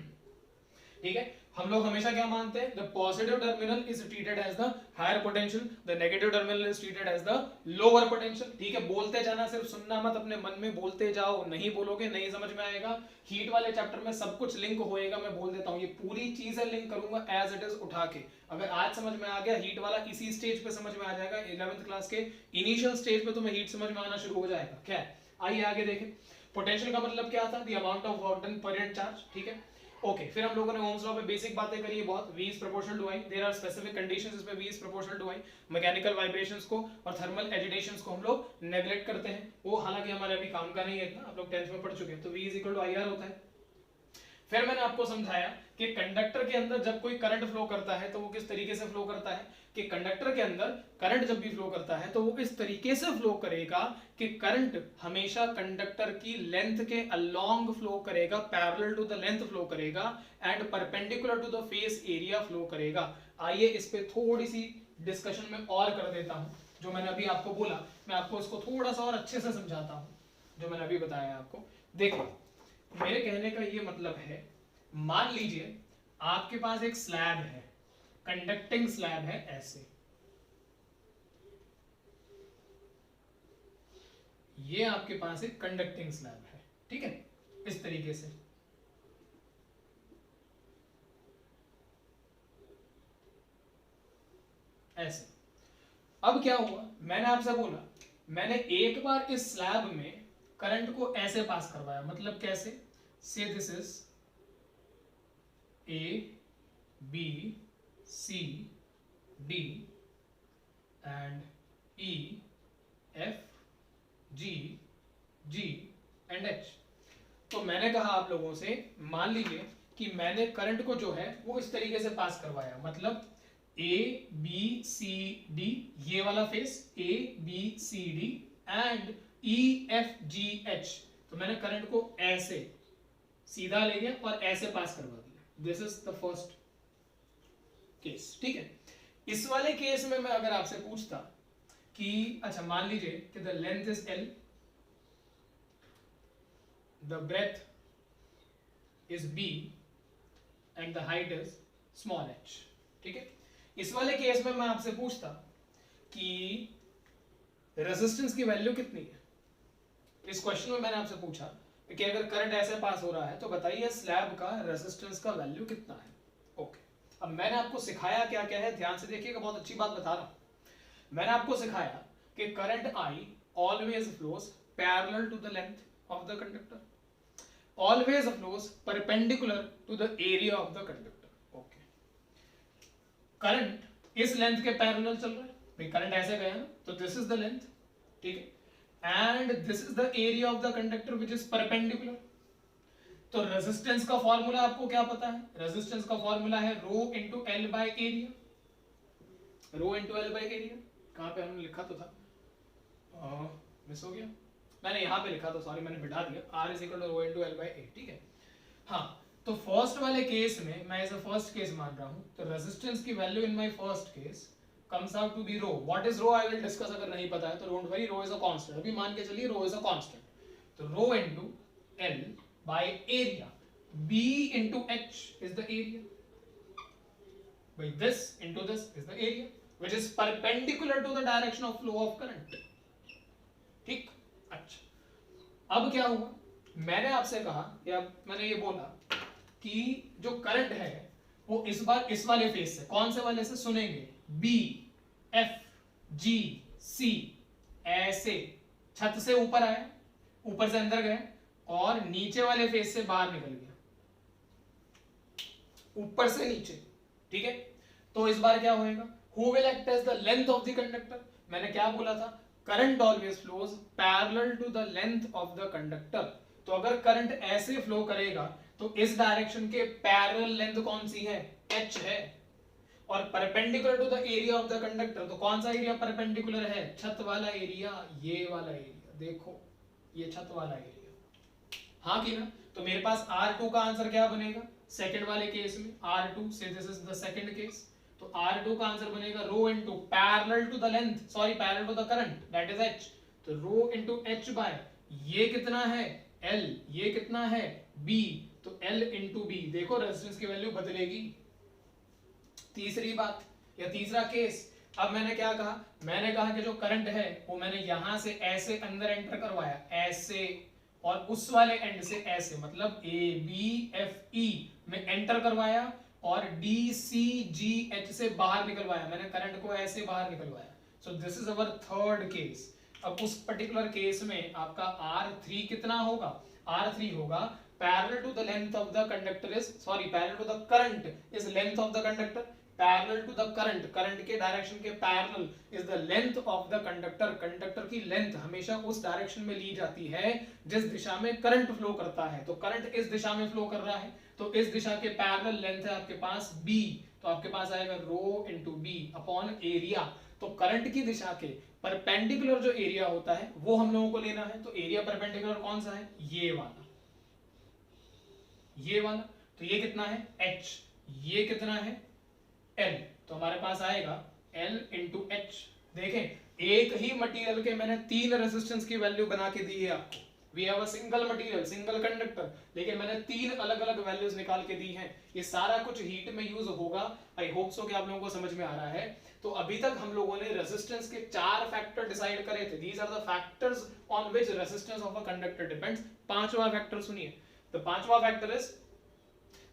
ठीक है, हम लोग हमेशा क्या मानते हैं? The positive terminal is treated as the higher potential, the negative terminal is treated as the lower potential. ठीक है, बोलते जाना, सिर्फ सुनना मत, अपने मन में बोलते जाओ। नहीं बोलोगे नहीं समझ में आएगा। हीट वाले चैप्टर में सब कुछ लिंक होएगा, मैं बोल देता हूं, ये पूरी चीजें लिंक करूंगा एज इट इज उठा के। अगर आज समझ में आ गया, हीट वाला इसी स्टेज पे समझ में आ जाएगा। 11th क्लास के इनिशियल स्टेज पे तुम्हें हीट समझ में आना शुरू हो जाएगा। क्या है, आइए आगे देखें। पोटेंशियल का मतलब क्या था? The amount of work done per unit charge. ठीक है, ओके, फिर हम लोगों ने ओम्स लॉ पे बेसिक बातें करी है बहुत। V is proportional to I, there are specific conditions इसमें V is proportional to I। Mechanical vibrations को और थर्मल एजिटेशंस को हम लोग नेग्लेक्ट करते हैं, वो हालांकि हमारे अभी काम का नहीं है इतना, आप लोग 10th में पढ़ चुके हैं। तो V is equal to IR होता है। फिर मैंने आपको समझाया कि कंडक्टर के अंदर जब कोई करंट फ्लो करता है तो वो किस तरीके से फ्लो करता है, कि कंडक्टर के अंदर करंट जब भी फ्लो करता है तो वो इस तरीके से फ्लो करेगा कि करंट हमेशा कंडक्टर की लेंथ के अलोंग फ्लो करेगा, parallel to the length flow करेगा and perpendicular to the face area flow करेगा। आइए इस पे थोड़ी सी डिस्कशन में और कर देता हूं। जो मैंने अभी आपको बोला, मैं आपको इसको थोड़ा सा और अच्छे से समझाता हूं जो मैंने अभी बताया आपको। देखो, मेरे कहने का ये मतलब है, मान लीजिए आपके पास एक स्लैब है, कंडक्टिंग स्लैब है ऐसे, ये आपके पास एक कंडक्टिंग स्लैब है। ठीक है, इस तरीके से ऐसे। अब क्या हुआ, मैंने आपसे बोला, मैंने एक बार इस स्लैब में करंट को ऐसे पास करवाया, मतलब कैसे? से this is A B C D and E F G G and H। तो मैंने कहा आप लोगों से, मान लीजिए कि मैंने करंट को जो है वो इस तरीके से पास करवाया, मतलब A B C D, ये वाला face A B C D and E F G H। तो मैंने करंट को ऐसे सीधा ले गया और ऐसे पास करवा दिया। This is the first case. ठीक है, इस वाले केस में मैं अगर आपसे पूछता कि अच्छा मान लीजिए कि the length is L, the breadth is B and the height is small h। ठीक है, इस वाले केस में मैं आपसे पूछता कि रेजिस्टेंस की वैल्यू कितनी है। इस क्वेश्चन में मैंने आपसे पूछा कि अगर करंट ऐसे पास हो रहा है तो बताइए स्लैब का रेजिस्टेंस का वैल्यू कितना है। ओके, अब मैंने आपको सिखाया क्या क्या है, ध्यान से देखिएगा, बहुत अच्छी बात बता रहा हूं। मैंने आपको सिखाया कि current I always flows parallel to the length of the conductor, always flows perpendicular to the area of the conductor। Okay, current इस लेंथ के पैरेलल चल रहा है, भाई करंट ऐसे गया ना, तो दिस इज द लेंथ। ठीक है, and this is the area of the conductor which is perpendicular। तो रेजिस्टेंस का फॉर्मूला आपको क्या पता है? रेजिस्टेंस का फॉर्मूला है rho into L by area, rho into L by area. कहां पे हमने लिखा तो था, मिस हो गया, मैंने यहां पे लिखा था, सॉरी मैंने बिठा दिया, R is equal to rho into L by A, ठीक है। हाँ, तो फर्स्ट वाले केस में मैं इसे फर्स्ट केस मान रहा हूं, तो रेजिस्टेंस की value in my first case comes out to be rho. What is rho? I will discuss, अगर नहीं पता है तो don't worry, rho is a constant, अभी मान के चलिए rho is a constant, तो rho into L by area, B into H is the area, by this into this is the area which is perpendicular to the direction of flow of current, ठीक। अच्छा, अब क्या हुआ, मैंने आपसे कहा या मैंने ये बोला कि जो करंट है वो इस बार इस वाले फेज से, कौन से वाले से सुनेंगे, B, F, G, C, ऐसे छत से ऊपर आए, ऊपर से अंदर गए और नीचे वाले फेज से बाहर निकल गया, ऊपर से नीचे, ठीक है। तो इस बार क्या होएगा, who will act as the length of the conductor? मैंने क्या बोला था, current always flows parallel to the length of the conductor। तो अगर करंट ऐसे फ्लो करेगा तो इस डायरेक्शन के पैरेलल लेंथ कौन सी है, h है, और perpendicular to the area of the conductor, तो कौन सा एरिया परपेंडिकुलर है, छत वाला एरिया, ये वाला एरिया, देखो ये छत वाला एरिया, हाँ कि ना। तो मेरे पास R2 का आंसर क्या बनेगा, सेकंड वाले केस में R2 से, this is the second case, तो R2 का आंसर बनेगा rho into parallel to the length, sorry parallel to the current, that is H, तो रो इनटू H बाय ये कितना है L, ये कितना है B, तो L इनटू B, देखो रेजिस्टेंस की वैल्यू बदलेगी। तीसरी बात या तीसरा केस, अब मैंने क्या कहा, मैंने कहा कि जो करंट है वो मैंने यहां से ऐसे अंदर एंटर करवाया, ऐसे, और उस वाले एंड से ऐसे, मतलब ABFE में एंटर करवाया और DCGH से बाहर निकलवाया, मैंने करंट को ऐसे बाहर निकलवाया। So this is our third case. अब उस पर्टिकुलर केस में आपका R3 कितना होगा, R3 होगा parallel to the length of the conductor is, sorry parallel to the current is length of the conductor, parallel to the current, current के direction के parallel is the length of the conductor, conductor की length हमेशा उस direction में ली जाती है जिस दिशा में करंट फ्लो करता है। तो करंट इस दिशा में फ्लो कर रहा है, तो इस दिशा के पैरेलल लेंथ है आपके पास B, तो आपके पास आएगा रो इनटू B अपॉन एरिया। तो करंट की दिशा के परपेंडिकुलर जो एरिया होता है वो हम लोगों को लेना है, तो एरिया परपेंडिकुलर कौन सा है, ये वाला, ये वाला, तो ये कितना है H, ये कितना है L, तो हमारे पास आएगा L इंटू H। देखें एक ही मटेरियल के मैंने तीन रेजिस्टेंस की वैल्यू बना के दी है आपको, we have a single material single conductor, लेकिन मैंने तीन अलग अलग वैल्यूज निकाल के दी हैं। ये सारा कुछ हीट में यूज होगा, आई होप सो कि आप लोगों को समझ में आ रहा है। तो अभी तक हम लोगों ने रेजिस्टेंस के चार फैक्टर डिसाइड करे थे, these are the factors on which resistance of a conductor depends. पांचवा फैक्टर सुनिए, the पांचवा factor is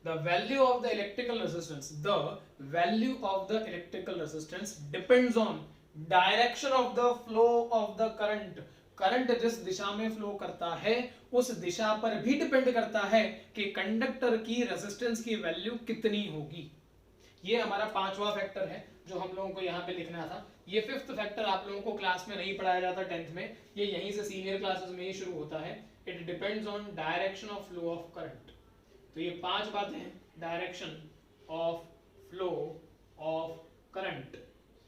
the value of the electrical resistance, the value of the electrical resistance depends on direction of the flow of the current, current जिस दिशा में flow करता है उस दिशा पर भी डिपेंड करता है कि कंडक्टर की रेजिस्टेंस की वैल्यू कितनी होगी। ये हमारा पांचवा फैक्टर है जो हम लोगों को यहाँ पे लिखना था। ये फिफ्थ फैक्टर आप लोगों को क्लास में नहीं पढ़ाया जाता 10th में, ये यहीं से सीनियर क्लासेस में ही शुरू होता है। It depends on direction of flow of current. तो ये पांच बातें हैं, direction of flow of current.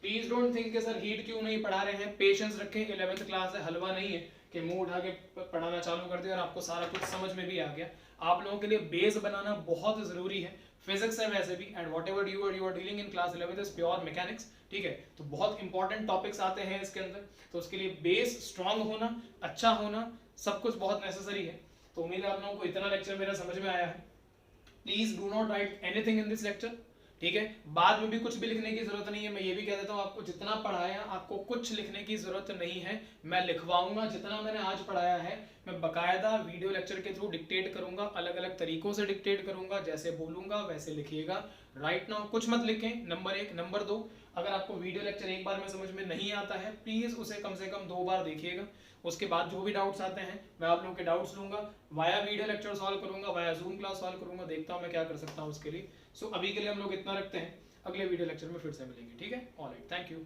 Please don't think कि सर हीट क्यों नहीं पढ़ा रहे हैं, पेशेंस रखें, 11th क्लास है, हलवा नहीं है कि मुंह उठा के पढ़ाना चालू कर दिया और आपको सारा कुछ समझ में भी आ गया। आप लोगों के लिए बेस बनाना बहुत जरूरी है, फिजिक्स है वैसे भी, and whatever you are dealing in class 11th is pure mechanics, ठीक है। तो बहुत इंपॉर्टेंट टॉपिक्स आते हैं इसके अंदर, तो उसके लिए बेस स्ट्रांग होना, अच्छा होना, सब कुछ बहुत नेसेसरी है। तो उम्मीद है आप लोगों को इतना लेक्चर मेरा समझ में आया है। Please do not right anything in this lecture, ठीक है। बाद में भी कुछ भी लिखने की जरूरत नहीं है, मैं ये भी कह देता हूँ आपको जितना पढ़ाया आपको कुछ लिखने की जरूरत नहीं है, मैं लिखवाऊंगा। जितना मैंने आज पढ़ाया है मैं बकायदा वीडियो लेक्चर के थ्रू डिक्टेट करूंगा, अलग अलग तरीकों से डिक्टेट करूंगा, जैसे बोलूंगा वैसे लिखिएगा। राइट नाउ कुछ मत लिखें, नंबर 1। नंबर 2, अगर आपको वीडियो लेक्चर एक बार में समझ में नहीं आता है प्लीज उसे कम से कम 2 बार देखिएगा। उसके बाद जो भी डाउट्स आते हैं मैं आप लोगों के डाउट्स लूंगा, वाया वीडियो लेक्चर सॉल्व करूंगा, वाया जूम क्लास सॉल्व करूंगा, देखता हूं मैं क्या कर सकता हूं उसके लिए। सो अभी के लिए हम लोग इतना रखते हैं, अगले वीडियो लेक्चर में फिर से मिलेंगे, ठीक है। Alright, thank you.